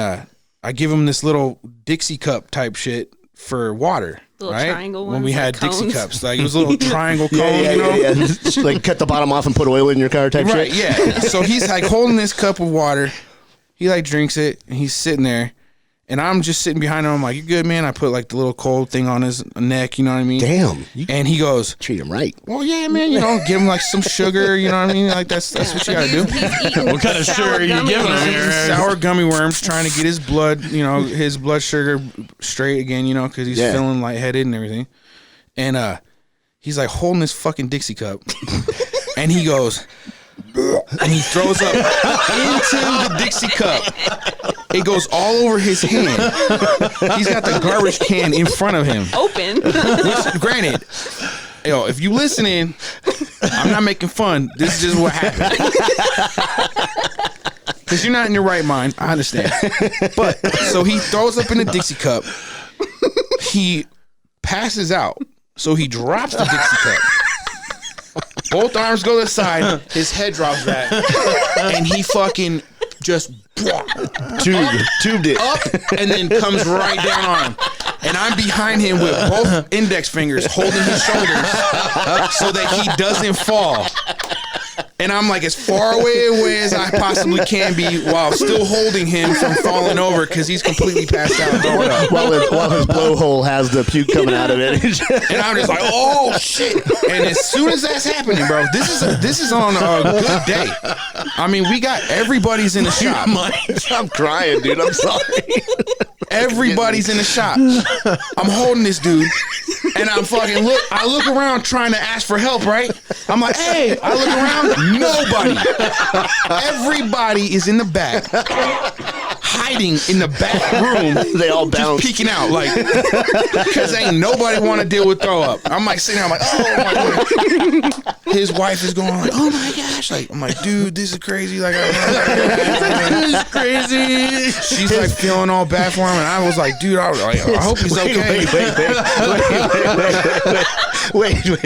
I give him this little Dixie cup type shit for water. Little right? triangle ones, when we had like Dixie cones. cups, like it was a little triangle cone, Yeah. Just, like cut the bottom off and put oil in your car type right, shit. Yeah. So he's like holding this cup of water. He like drinks it and he's sitting there. And I'm just sitting behind him. I'm like, "You good, man?" I put like the little cold thing on his neck, you know what I mean? Damn. And he goes, treat him right. "Well, yeah, man, you know, give him like some sugar, you know what I mean? Like that's what you gotta do." What kind of sugar are you giving him? Sour gummy worms, trying to get his blood, you know, his blood sugar straight again, you know, because he's feeling lightheaded and everything. And he's like holding this fucking Dixie cup, and he goes, and he throws up into the Dixie cup. It goes all over his hand. He's got the garbage can in front of him. Open. Which, granted, yo, if you listening, I'm not making fun. This is just what happened. Because you're not in your right mind. I understand. But, so he throws up in the Dixie cup. He passes out. So he drops the Dixie cup. Both arms go to the side. His head drops back. And he fucking just tubed it up and then comes right down on him. And I'm behind him with both index fingers holding his shoulders so that he doesn't fall. And I'm like as far away as I possibly can be while still holding him from falling over because he's completely passed out. While his blowhole has the puke coming out of it. And I'm just like, "Oh shit!" And as soon as that's happening, bro, this is on a good day. I mean, we got everybody's in the shop. I'm crying, dude. I'm sorry. Everybody's in the shop. I'm holding this dude. And I'm fucking I look around trying to ask for help, right? I'm like, hey, I look around, nobody. Everybody is in the back, hiding in the back room. They all bounce, peeking out, like, because ain't nobody want to deal with throw up. I'm like sitting there, I'm like, oh my God. His wife is going like, oh my gosh, like, I'm like, dude, this is crazy. Like, this is crazy. She's like feeling all bad for him, and I was like, dude, I hope he's okay. Wait. This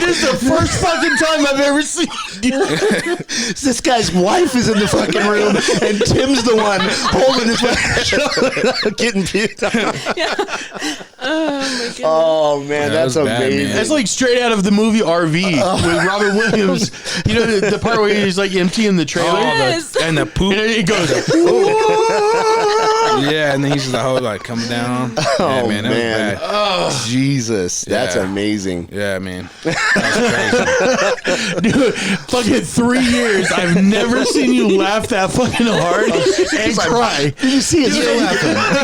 is the first fucking time I've ever seen this guy's wife is in the fucking room, and Tim's the one holding his fucking getting puked on. Yeah. Oh my goodness. Oh man, that's amazing. That's like straight out of the movie RV with Robin Williams. You know the part where he's like emptying the trailer, Yes. And the poop. and it goes. Yeah, and then he's just the whole like coming down. Oh yeah, man, that was bad. Oh Jesus, that's amazing. Yeah, man, that's crazy. Dude, fucking 3 years. I've never seen you laugh that fucking hard and cry. You see his face.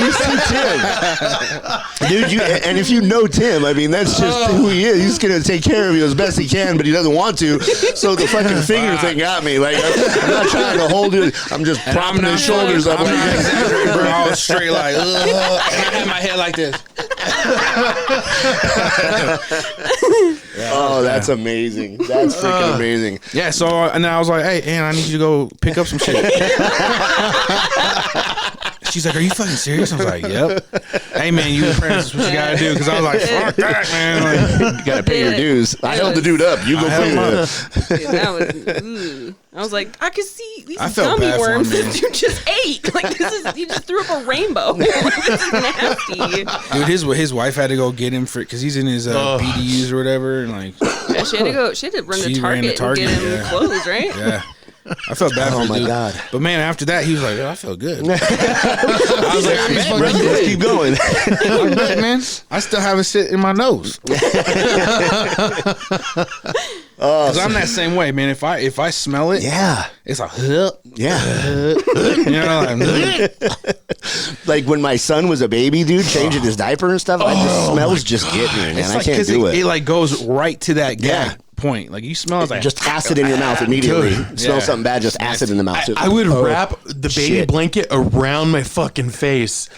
You see Tim, dude. And if you know Tim, I mean, that's just who he is. He's gonna take care of you as best he can, but he doesn't want to. So the fucking finger thing got me. Like I'm not trying to hold it. I'm just propping his shoulders up. I'm not exaggerating, bro. I was straight like, and I had my head like this. Oh, that's amazing. That's freaking amazing. Yeah, so and then I was like, hey, Ann, I need you to go pick up some shit. She's like, are you fucking serious? I was like, yep. Hey, man, you apprentice, what you got to do? Because I was like, fuck that, man. Like, you got to pay your dues. I held the dude up. You go pay him up. I was like, I could see these gummy worms that you just ate. Like, you just threw up a rainbow. This is nasty. Dude, his wife had to go get him for, because he's in his BDUs or whatever. And like, yeah, she had to run to Target and get him clothes, right? Yeah. I felt bad for him. Oh my God. But man, after that, he was like, I felt good. I was like, I bet, bro. Keep going. I bet, man. I still have it sit in my nose. Because I'm that same way, man. If I smell it, it's like, yeah. You know, like when my son was a baby, dude, changing his diaper and stuff, the smells just get me, man. I can't do it. It like goes right to that gag point. Like you smell it, like just acid in your mouth immediately. Smell something bad, just acid in the mouth. I would wrap the baby blanket around my fucking face.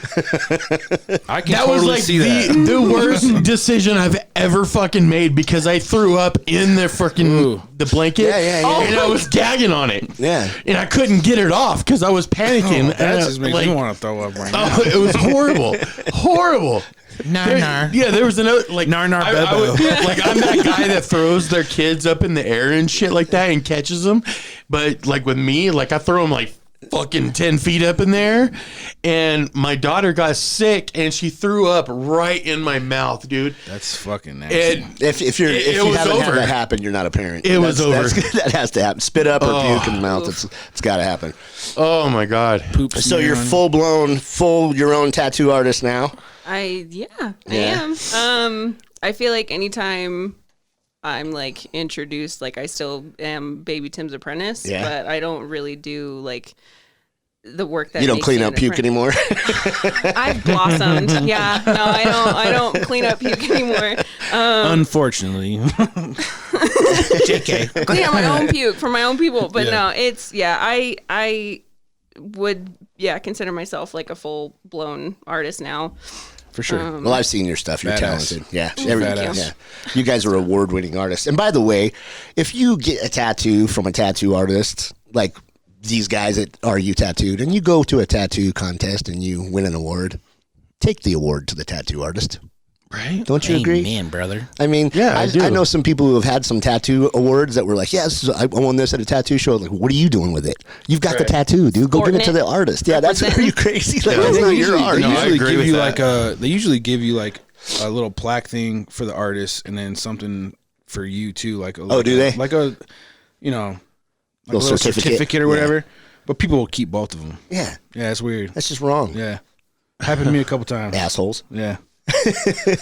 I can that totally was like see that. The worst decision I've ever fucking made because I threw up in the freaking the blanket. And I was gagging on it. Yeah. And I couldn't get it off because I was panicking. That just makes me want to throw up right now. It was horrible. Horrible. Nar. Yeah, there was another like nar like I'm that guy that throws their kids up in the air and shit like that and catches them, but like with me, like I throw them like fucking 10 feet up in there, and my daughter got sick and she threw up right in my mouth, dude. That's fucking nasty. If you haven't had that happen, you're not a parent. It was over. That has to happen. Spit up or puke in the mouth. It's got to happen. Oh my God. So you're full your own tattoo artist now. I am. I feel like anytime I'm like introduced, like I still am Baby Tim's apprentice, but I don't really do like the work that you don't clean up puke anymore. I've blossomed. Yeah, no, I don't clean up puke anymore. Unfortunately, JK, clean up my own puke for my own people. But no, it's I would consider myself like a full blown artist now. For sure. Well, I've seen your stuff. You're talented. Yeah. Badass. You guys are award-winning artists. And by the way, if you get a tattoo from a tattoo artist, like these guys at RU Tattooed, and you go to a tattoo contest and you win an award, take the award to the tattoo artist. Right? Don't you agree? Man, brother. I mean, I know some people who have had some tattoo awards that were like, I won this at a tattue show. Like, what are you doing with it? You've got the tattoo, dude. Go give it to the artist. Yeah, that's are you crazy? Like, that's not your art. They usually give you like a little plaque thing for the artist, and then something for you too. Like do they? Like a little certificate or whatever. But people will keep both of them. Yeah. Yeah, it's weird. That's just wrong. Yeah. Happened to me a couple times. Assholes. Yeah.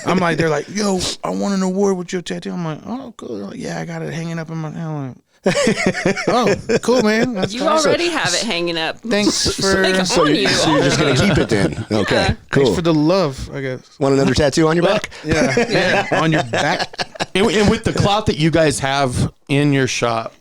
I'm like, they're like, yo, I won an award with your tattoo. I'm like, oh, cool. Like, yeah, I got it hanging up in my. I'm like, Oh, cool, man. That's You already have it hanging up. Thanks for Like, So on you're you. just gonna keep it then? Okay, Yeah. cool. thanks for the love, I guess. Want another tattoo on your back? Yeah. On your back. And with the clout that you guys have in your shop,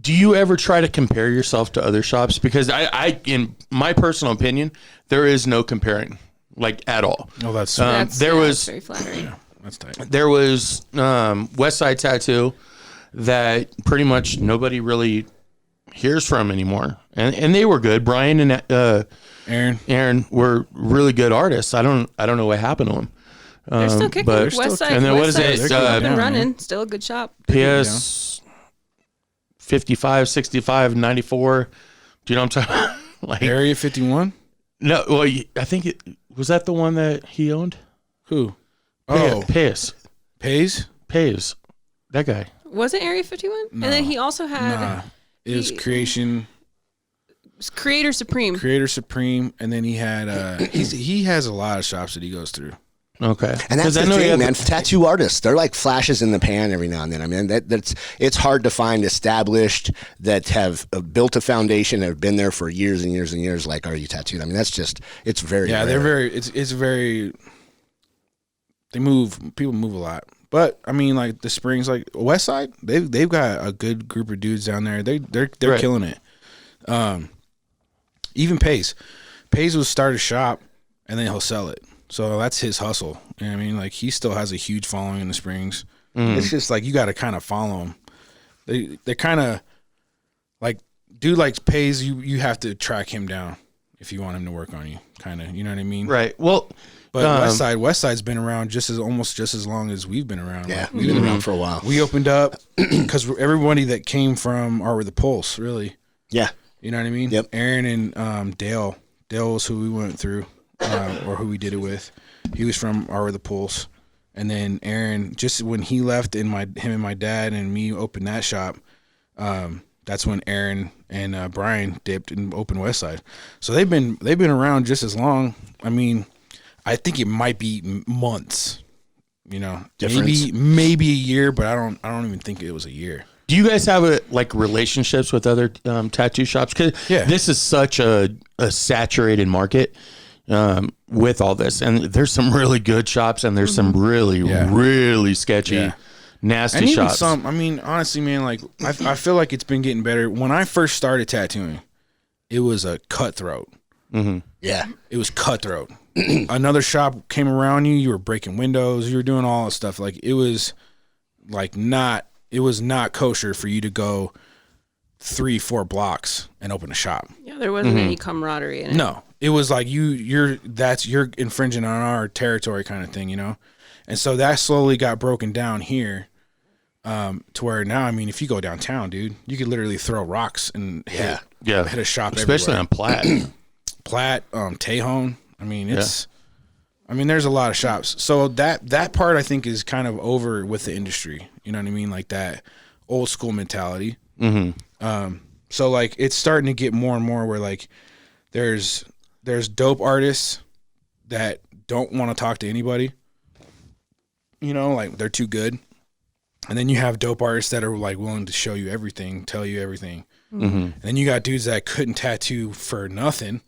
do you ever try to compare yourself to other shops? Because I, in my personal opinion, there is no comparing, like at all. Oh, that's That's very flattering. that's tight. There was West Side Tattoo that pretty much nobody really hears from anymore, and they were good. Brian and Aaron were really good artists. I don't know what happened to them. They're still kicking. but- West Side. And then what West is Side's it? up and Yeah, running. Still a good shop. PS 55, 65, 94. Do you know what I'm talking about? Like, Area 51? no, well, I think it was that the one that he owned. Who? Oh, Pace. Pays? That guy. Was it Area 51? And then he also had Nah. It was Creator Supreme. Creator Supreme, and then he had he has a lot of shops that he goes through. Okay. And that's 'Cause the he thing, had man. Tattoo artists, they're like flashes in the pan every now and then. I mean, it's hard to find established that have built a foundation, have been there for years and years and years. Like, Are You Tattooed? I mean, it's very Yeah, rare. they're very. It's very. They move. People move a lot, but I mean, like the Springs, like West Side, they've got a good group of dudes down there. They're Right. killing it. Even Pays will start a shop and then he'll sell it. So that's his hustle. You know what I mean? Like he still has a huge following in the Springs. It's just like you got to kind of follow him. They kind of like dude like Pays. You have to track him down if you want him to work on you. Kind of, you know what I mean? Right. Well, But West Side's been around almost just as long as we've been around. Yeah, Like, we've been around for a while. we opened up because everybody that came from Art with the Pulse, really. Yeah. You know what I mean? Yep. Aaron and Dale. Dale was who we went through, or who we did it with. He was from Art with the Pulse. And then Aaron, just when he left and him and my dad and me opened that shop, that's when Aaron and Brian dipped and opened West Side. So they've been around just as long. I mean, I think it might be months, you know, Difference. maybe a year, but I don't even think it was a year. do you guys have like relationships with other tattoo shops? Because Yeah. this is such a saturated market with all this, and there's some really good shops, and there's some really really sketchy, Yeah. nasty And even shops. some, I mean, honestly, man, like I feel like it's been getting better. When I first started tattooing, it was a cutthroat. Yeah. It was cutthroat. Another shop came around you were breaking windows, you were doing all this stuff. Like it was not kosher for you to go 3-4 blocks and open a shop. Yeah, there wasn't any camaraderie in it. No, it was like you're infringing on our territory kind of thing, you know? And so that slowly got broken down here to where now, I mean, if you go downtown, dude, you could literally throw rocks and hit a shop especially everywhere. on Platte. Platte, Tejon. I mean, I mean, there's a lot of shops. So that part I think is kind of over with the industry. You know what I mean? Like that old school mentality. So like it's starting to get more and more where like there's dope artists that don't want to talk to anybody. You know, like they're too good. And then you have dope artists that are like willing to show you everything, tell you everything. And then you got dudes that couldn't tattoo for nothing.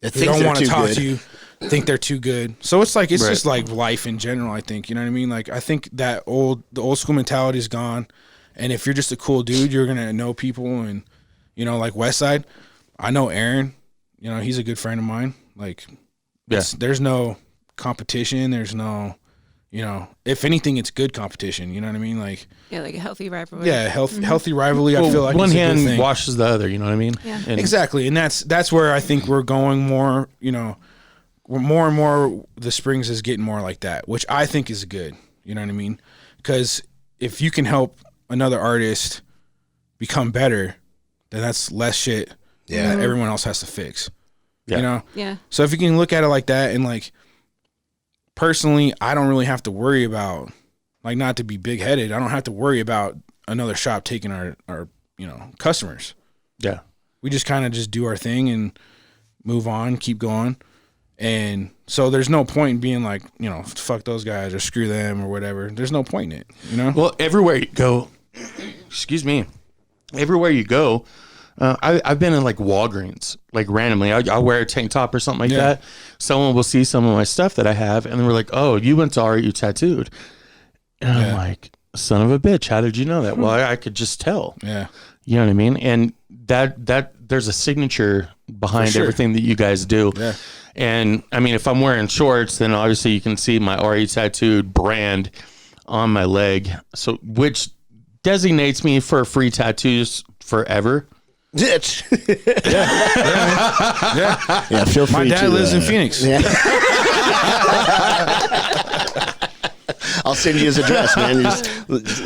They don't want to talk to you, think they're too good. So it's like just like life in general, I think. You know what I mean? Like I think that the old school mentality is gone. And if you're just a cool dude, you're gonna know people. And you know, like West Side, I know Aaron. You know, he's a good friend of mine. Like, there's no competition. There's no, you know, if anything, it's good competition. You know what I mean? Like, Yeah, like a healthy rivalry. yeah, healthy rivalry. I Well, feel like one is a good hand thing. washes the other. You know what I mean? Yeah. And Exactly, and that's where I think we're going more. You know, we're more and more. The Springs is getting more like that, which I think is good. You know what I mean? Because if you can help another artist become better, then that's less shit that everyone else has to fix. Yeah. You know? Yeah. So if you can look at it like that, and like personally, I don't really have to worry about, like, not to be big headed, I don't have to worry about another shop taking our you know, customers. Yeah. We just kind of just do our thing and move on, keep going. And so there's no point in being like, you know, fuck those guys or screw them or whatever. There's no point in it, you know? Well, everywhere you go, excuse me, everywhere you go, I've been in like Walgreens, like randomly. I'll wear a tank top or something like that. Someone will see some of my stuff that I have, and we're like, "Oh, you went to RU Tattooed," and I'm like, "Son of a bitch, how did you know that?" Well, I could just tell. Yeah, you know what I mean. And that there's a signature behind everything that you guys do. Yeah. And I mean, if I'm wearing shorts, then obviously you can see my RU Tattooed brand on my leg, so which designates me for free tattoos forever. Yeah. Feel free. My dad lives in Phoenix. Yeah. I'll send you his address, man.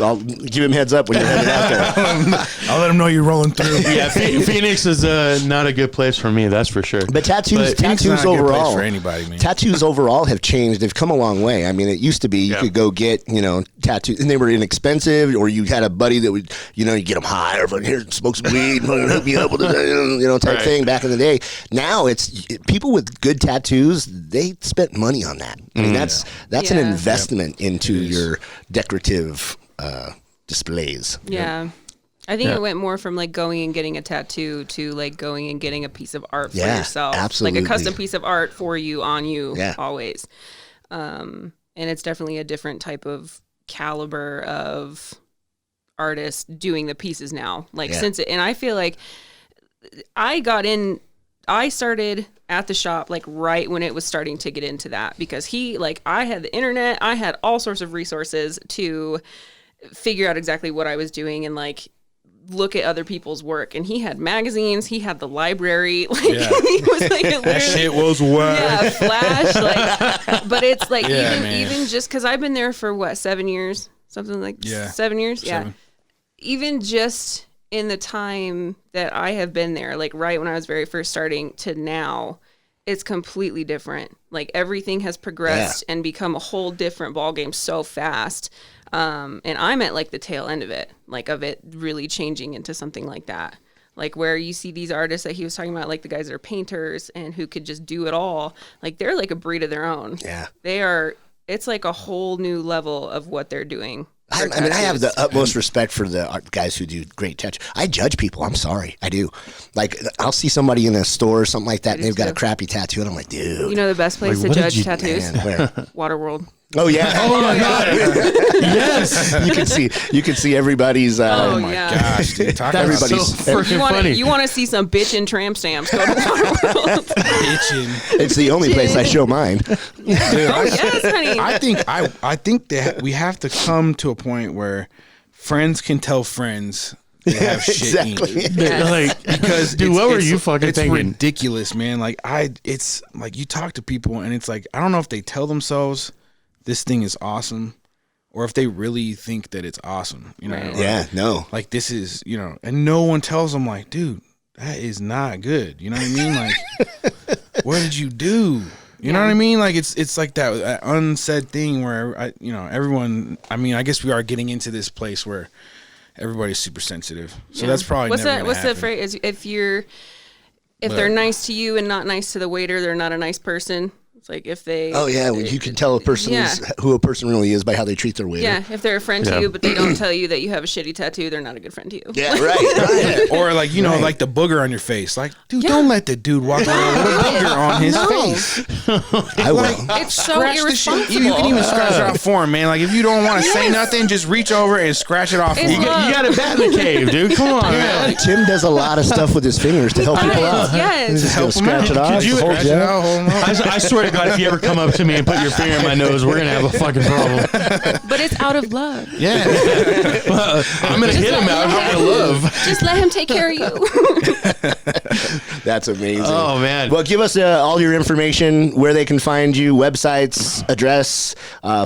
I'll give him heads up when you're headed out there. I'll let him know you're rolling through. Yeah, Phoenix is not a good place for me, that's for sure. But tattoos not overall, for anybody, man. Tattoos overall have changed. They've come a long way. I mean, it used to be you could go get, you know, tattoos, and they were inexpensive, or you had a buddy that would, you know, you get them high, or here, smoke some weed, hook me up with it, you know, type thing. Back in the day, now it's people with good tattoos. They spent money on that. I mean, that's an investment into your decorative displays. Yeah. I think it went more from like going and getting a tattoo to like going and getting a piece of art for yourself. Absolutely. Like a custom piece of art for you, on you, Yeah. always. And it's definitely a different type of caliber of artist doing the pieces now. Like and I feel like I started at the shop like right when it was starting to get into that, because I had the internet, I had all sorts of resources to figure out exactly what I was doing and like look at other people's work. And he had magazines, he had the library, like he was like that shit was what? Yeah, Flash, like. But it's like even just because I've been there for what, 7 years, something like 7 years, even just in the time that I have been there, like right when I was very first starting to now, it's completely different. Like everything has progressed and become a whole different ballgame so fast. And I'm at like the tail end of it, like of it really changing into something like that. Like where you see these artists that he was talking about, like the guys that are painters and who could just do it all, like they're like a breed of their own. Yeah. It's like a whole new level of what they're doing. I mean, I have the utmost respect for the guys who do great tattoos. I judge people. I'm sorry. I do. Like, I'll see somebody in a store or something like that, and they've got a crappy tattoo, and I'm like, dude. You know the best place to judge tattoos? Man, where? Waterworld. Oh, yeah. Oh, my God. Yes. You can see everybody's. Oh, my gosh, dude. Everybody's so freaking funny. You want to see some bitchin' tramp stamps? Go to Waterworld. Bitchin'. It's the only place I show mine. Dude, yes, honey. I think that we have to come to a point where friends can tell friends they have shit Exactly. ink. Like, Because dude, what were you fucking it's thinking? ridiculous, man. Like it's like you talk to people and it's like, I don't know if they tell themselves this thing is awesome or if they really think that it's awesome, you know? Right. Yeah, no. Like this is, you know, and no one tells them like, dude, that is not good. You know what I mean? Like, what did you do? You know what I mean? Like it's like that unsaid thing where everyone. I mean, I guess we are getting into this place where everybody's super sensitive. So that's probably what's never the phrase? If they're nice to you and not nice to the waiter, they're not a nice person. It's like if they. Oh yeah, well, you can tell a person who a person really is by how they treat their waiter. Yeah, if they're a friend to you, but they don't tell you that you have a shitty tattoo, they're not a good friend to you. Yeah, right. Or like like the booger on your face. Like, dude, don't let the dude walk around with a booger on his face. I will. It's so Scratch the irresponsible. shit. You can even scratch it off for him, man. Like if you don't want to say nothing, just reach over and scratch it off for It's him. You got a bat in the cave, dude. Come on, man. Tim does a lot of stuff with his fingers to help people out. Yes. He's just gonna Help him scratch it out. off. Could you hold Scratch you it up. out, hold him up. I swear to God, if you ever come up to me and put your finger in my nose, we're gonna have a fucking problem. But it's out of love. Yeah. I'm gonna hit him out of love. Just let him take care of you. That's amazing. Oh man. Well, give us all your information, where they can find you, websites, address,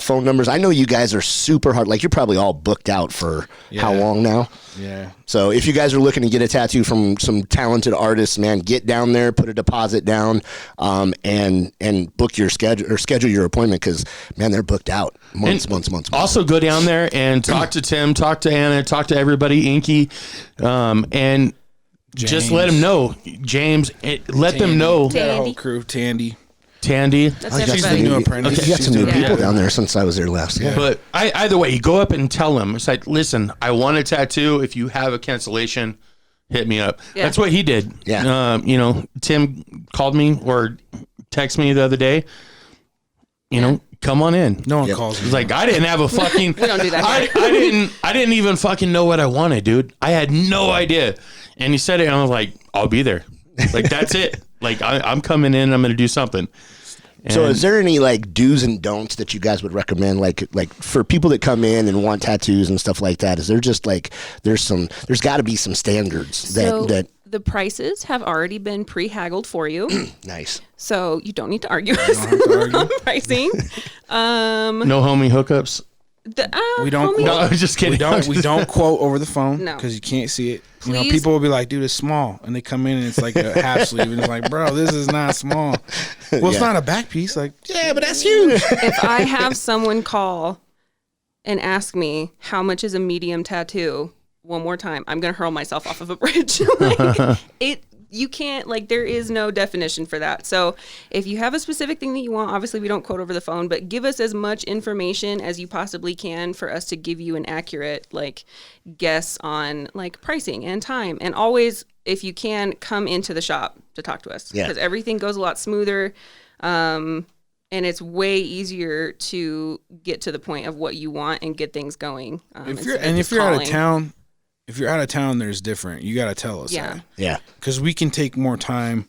phone numbers. I know you guys are super hard. Like, you're probably all booked out for how long now? Yeah. So if you guys are looking to get a tattoo from some talented artists, man, get down there, put a deposit down, and book your schedule your appointment, because, man, they're booked out months. Also, go down there and talk to Tim, talk to Anna, talk to everybody, Inky, and just let them know, James. Let them know. That whole crew, Tandy. Tandy. That's got She's everybody. the new apprentice. You got She's some new doing people it. down there since I was there last. Yeah. But either way, you go up and tell him. It's like, listen, I want a tattoo. If you have a cancellation, hit me up. Yeah. That's what he did. Yeah. You know, Tim called me or texted me the other day. You know, come on in. No one calls me. It's like I didn't have a fucking. We don't do that I didn't even fucking know what I wanted, dude. I had no idea. And he said it, and I was like, I'll be there. Like that's it. Like I'm coming in. I'm going to do something. So And- is there any like do's and don'ts that you guys would recommend, like for people that come in and want tattoos and stuff like that? Is there just like there's got to be some standards that the prices have already been pre-haggled for you, nice. so you don't need to argue don't have to argue. on pricing. no homie hookups. We don't. homie- No, I was just kidding. We don't quote over the phone No. because you can't see it. You know, Please. people will be like, "Dude, it's small," and they come in and it's like a half sleeve, and it's like, "Bro, this is not small." Well, it's Yeah. not a back piece. Like, yeah, but that's huge. If I have someone call and ask me how much is a medium tattoo one more time, I'm gonna hurl myself off of a bridge. You can't, like, there is no definition for that. So if you have a specific thing that you want, obviously we don't quote over the phone, but give us as much information as you possibly can for us to give you an accurate, like, guess on, like, pricing and time. And always, if you can, come into the shop to talk to us. Yeah. Because everything goes a lot smoother. And it's way easier to get to the point of what you want and get things going. If you're out of town, there's different. You got to tell us Yeah. that. Yeah. Because we can take more time,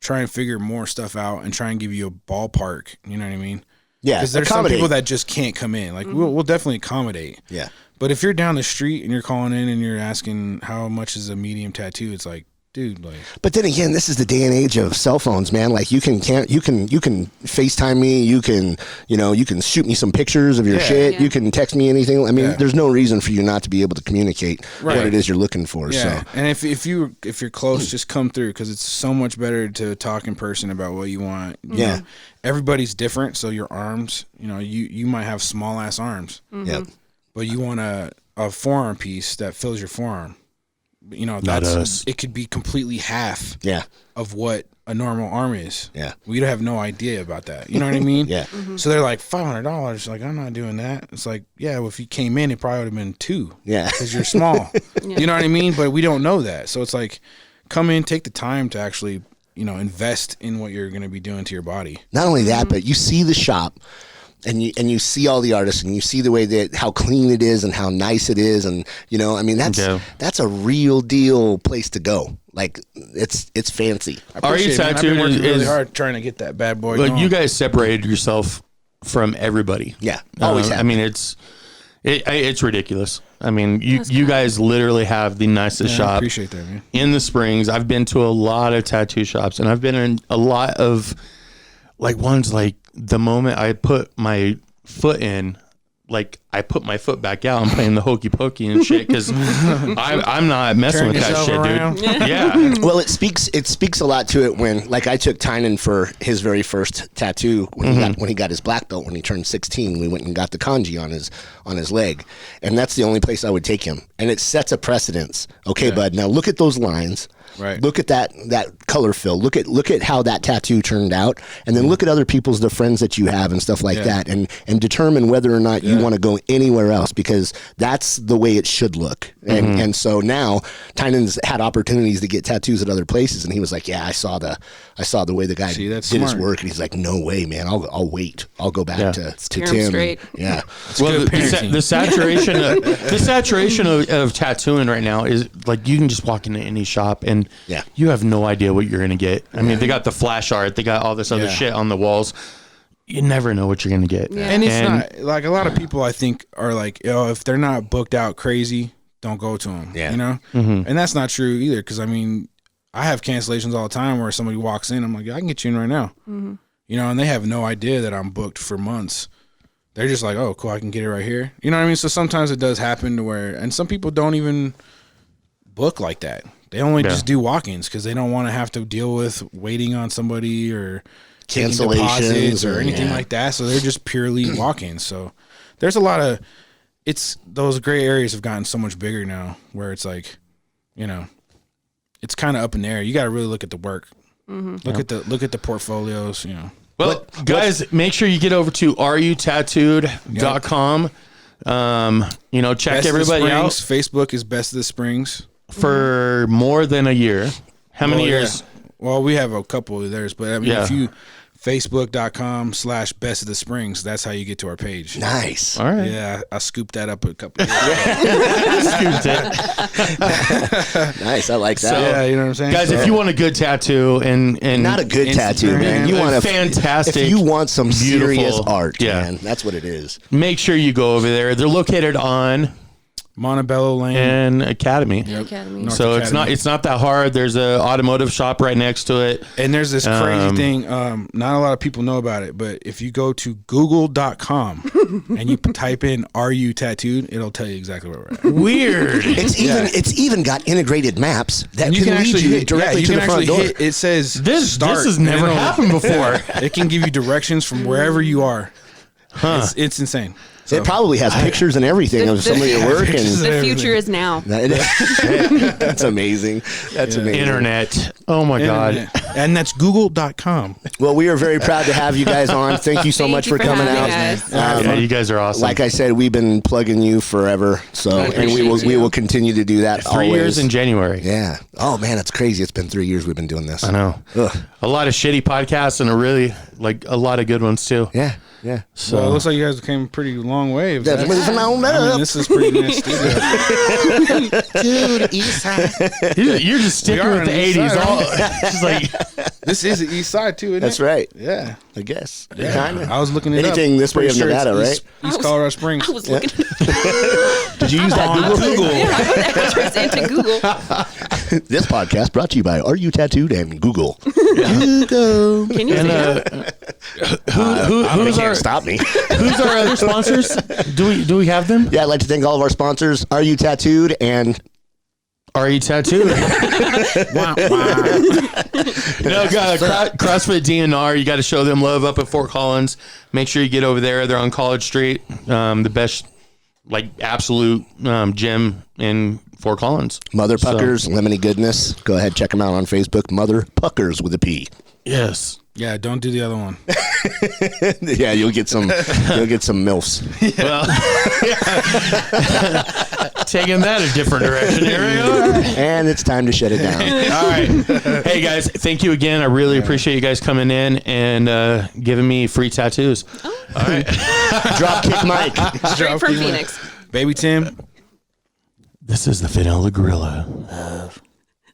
try and figure more stuff out, and try and give you a ballpark. You know what I mean? Yeah. Because there's some accommodate. people that just can't come in. Like we'll definitely accommodate. Yeah. But if you're down the street and you're calling in and you're asking how much is a medium tattoo, it's like, dude, like. But then again, this is the day and age of cell phones, man. Like you can FaceTime me. You can shoot me some pictures of your shit. Yeah. You can text me anything. I mean, Yeah. there's no reason for you not to be able to communicate what it is you're looking for. Yeah, So and if you're close, just come through because it's so much better to talk in person about what you want. Yeah. know, everybody's different, so your arms, you might have small ass arms, yeah. but you want a forearm piece that fills your forearm. Not us. It could be completely half Yeah. of what a normal arm is. Yeah. We have no idea about that. You know what I mean? Yeah. So they're like $500. Like, I'm not doing that. It's like, yeah, well, if you came in, it probably would have been $2. Yeah. Because you're small. You know what I mean? But we don't know that. So it's like, come in, take the time to actually, invest in what you're going to be doing to your body. Not only that, but you see the shop and you see all the artists and you see the way that how clean it is and how nice it is. And, I mean, that's a real deal place to go. Like it's fancy. Are you Appreciate it, man. I've tattooed? been working really is- hard trying to get that bad boy Like going. you guys separated yourself from everybody. Yeah. Always have. I mean, it's ridiculous. I mean, you guys literally have the nicest I shop appreciate that, man. in the Springs. I've been to a lot of tattoo shops, and I've been in a lot of like ones like the moment I put my foot in, like I put my foot back out. I'm playing the hokey pokey and shit because I'm not messing Turn with that yourself shit, around. dude. Yeah. Well, it speaks a lot to it when, like, I took Tynan for his very first tattoo when he got his black belt when he turned 16. We went and got the kanji on his leg, and that's the only place I would take him. And it sets a precedence. Okay, bud. Now look at those lines. Right. Look at that color fill. Look at how that tattoo turned out, and then look at other the friends that you have and stuff like that, and determine whether or not you want to go anywhere else, because that's the way it should look. And so now Tynan's had opportunities to get tattoos at other places, and he was like, "Yeah, I saw the way the guy See, did that's his smart. work," and he's like, "No way, man. I'll wait. I'll go back to Steer 'em Tim." straight. Yeah. Well, good parenting. the saturation of tattooing right now is like you can just walk into any shop and you have no idea what you're gonna get. I mean, they got the flash art, they got all this other shit on the walls. You never know what you're gonna get. Yeah. And it's not like a lot of people I think are like, if they're not booked out crazy, don't go to them. Yeah. And that's not true either. Because I mean, I have cancellations all the time where somebody walks in, I'm like, I can get you in right now. And they have no idea that I'm booked for months. They're just like, oh, cool, I can get it right here. You know what I mean? So sometimes it does happen to where, and some people don't even book like that. They only just do walk-ins because they don't want to have to deal with waiting on somebody or taking Cancellations deposits or or- anything like that. So they're just purely walk-ins. So there's a lot of, those gray areas have gotten so much bigger now where it's like, it's kind of up in the air. You got to really look at the work. Look at the portfolios, Well, guys, make sure you get over to rutattooed.com. Check Best everybody out. Facebook is Best of the Springs. For more than a year. How many years? Well, we have a couple of theirs, but I mean, if you Facebook.com/Best of the Springs, that's how you get to our page. Nice. All right. Yeah, I scooped that up a couple of years ago. Nice. I like that. So, yeah, you know what I'm saying? Guys, if you want a good tattoo and not a good tattoo, man. You want a fantastic. If you want some beautiful serious art, yeah. man, that's what it is. Make sure you go over there. They're located on Montebello Lane and Academy. Yep. Academy. North So Academy. it's not that hard. There's a automotive shop right next to it. And there's this crazy thing. Not a lot of people know about it, but if you go to google.com and you type in "Are you tattooed?" it'll tell you exactly where we're at. Weird. It's even got integrated maps that And you can lead actually you hit, directly to the front door. It says This start, has and never it'll- happened before. It can give you directions from wherever you are. It's insane. It probably has pictures and everything of some of your work, and The future is now. that's amazing. That's amazing. Internet. Oh my God. And that's google.com. Well, we are very proud to have you guys on. Thank you so Thank much you for for coming having out. us. Yeah, you guys are awesome. Like I said, we've been plugging you forever, so and we will continue to do that. 3 years in January. Yeah. Oh man, it's crazy. It's been 3 years we've been doing this. I know. Ugh. A lot of shitty podcasts and a lot of good ones too. Yeah. Yeah. So Well, it looks like you guys came a pretty long way. If That's that's- moving on I mean, up. this is pretty nice studio. Dude, East Side. you're just sticking We are with the on the east 80s. side, All, just like This is the east side, too, isn't That's it? right. Yeah. I guess. Yeah. Kinda. I was looking it up. Anything this way Pretty of Nevada, it's right? East Colorado Springs. I was looking Did you use that On Google thing? Google. I put that address into Google. This podcast brought to you by Are You Tattooed and Google. Google. Can you say that? They who's can't our stop me. who's our other sponsors? Do we have them? Yeah, I'd like to thank all of our sponsors. Are You Tattooed and Are you tattooed? No, CrossFit DNR. You got to show them love up at Fort Collins. Make sure you get over there. They're on College Street. The best, absolute gym in Fort Collins. Mother Puckers, Lemony Goodness. Go ahead, check them out on Facebook. Mother Puckers with a P. Yes. Yeah, don't do the other one. Yeah, you'll get some MILFs. Well, taking that a different direction. Here we are. And it's time to shut it down. All right. Hey, guys, thank you again. I really appreciate you guys coming in and giving me free tattoos. Oh. All right. Dropkick Mike. Straight from Phoenix. Baby Tim. This is the Vanilla Gorilla.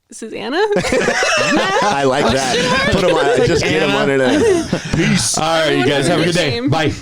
This is Anna. I like that. Put him on. Just get him on it. Peace. All right, you guys have a good day. Bye.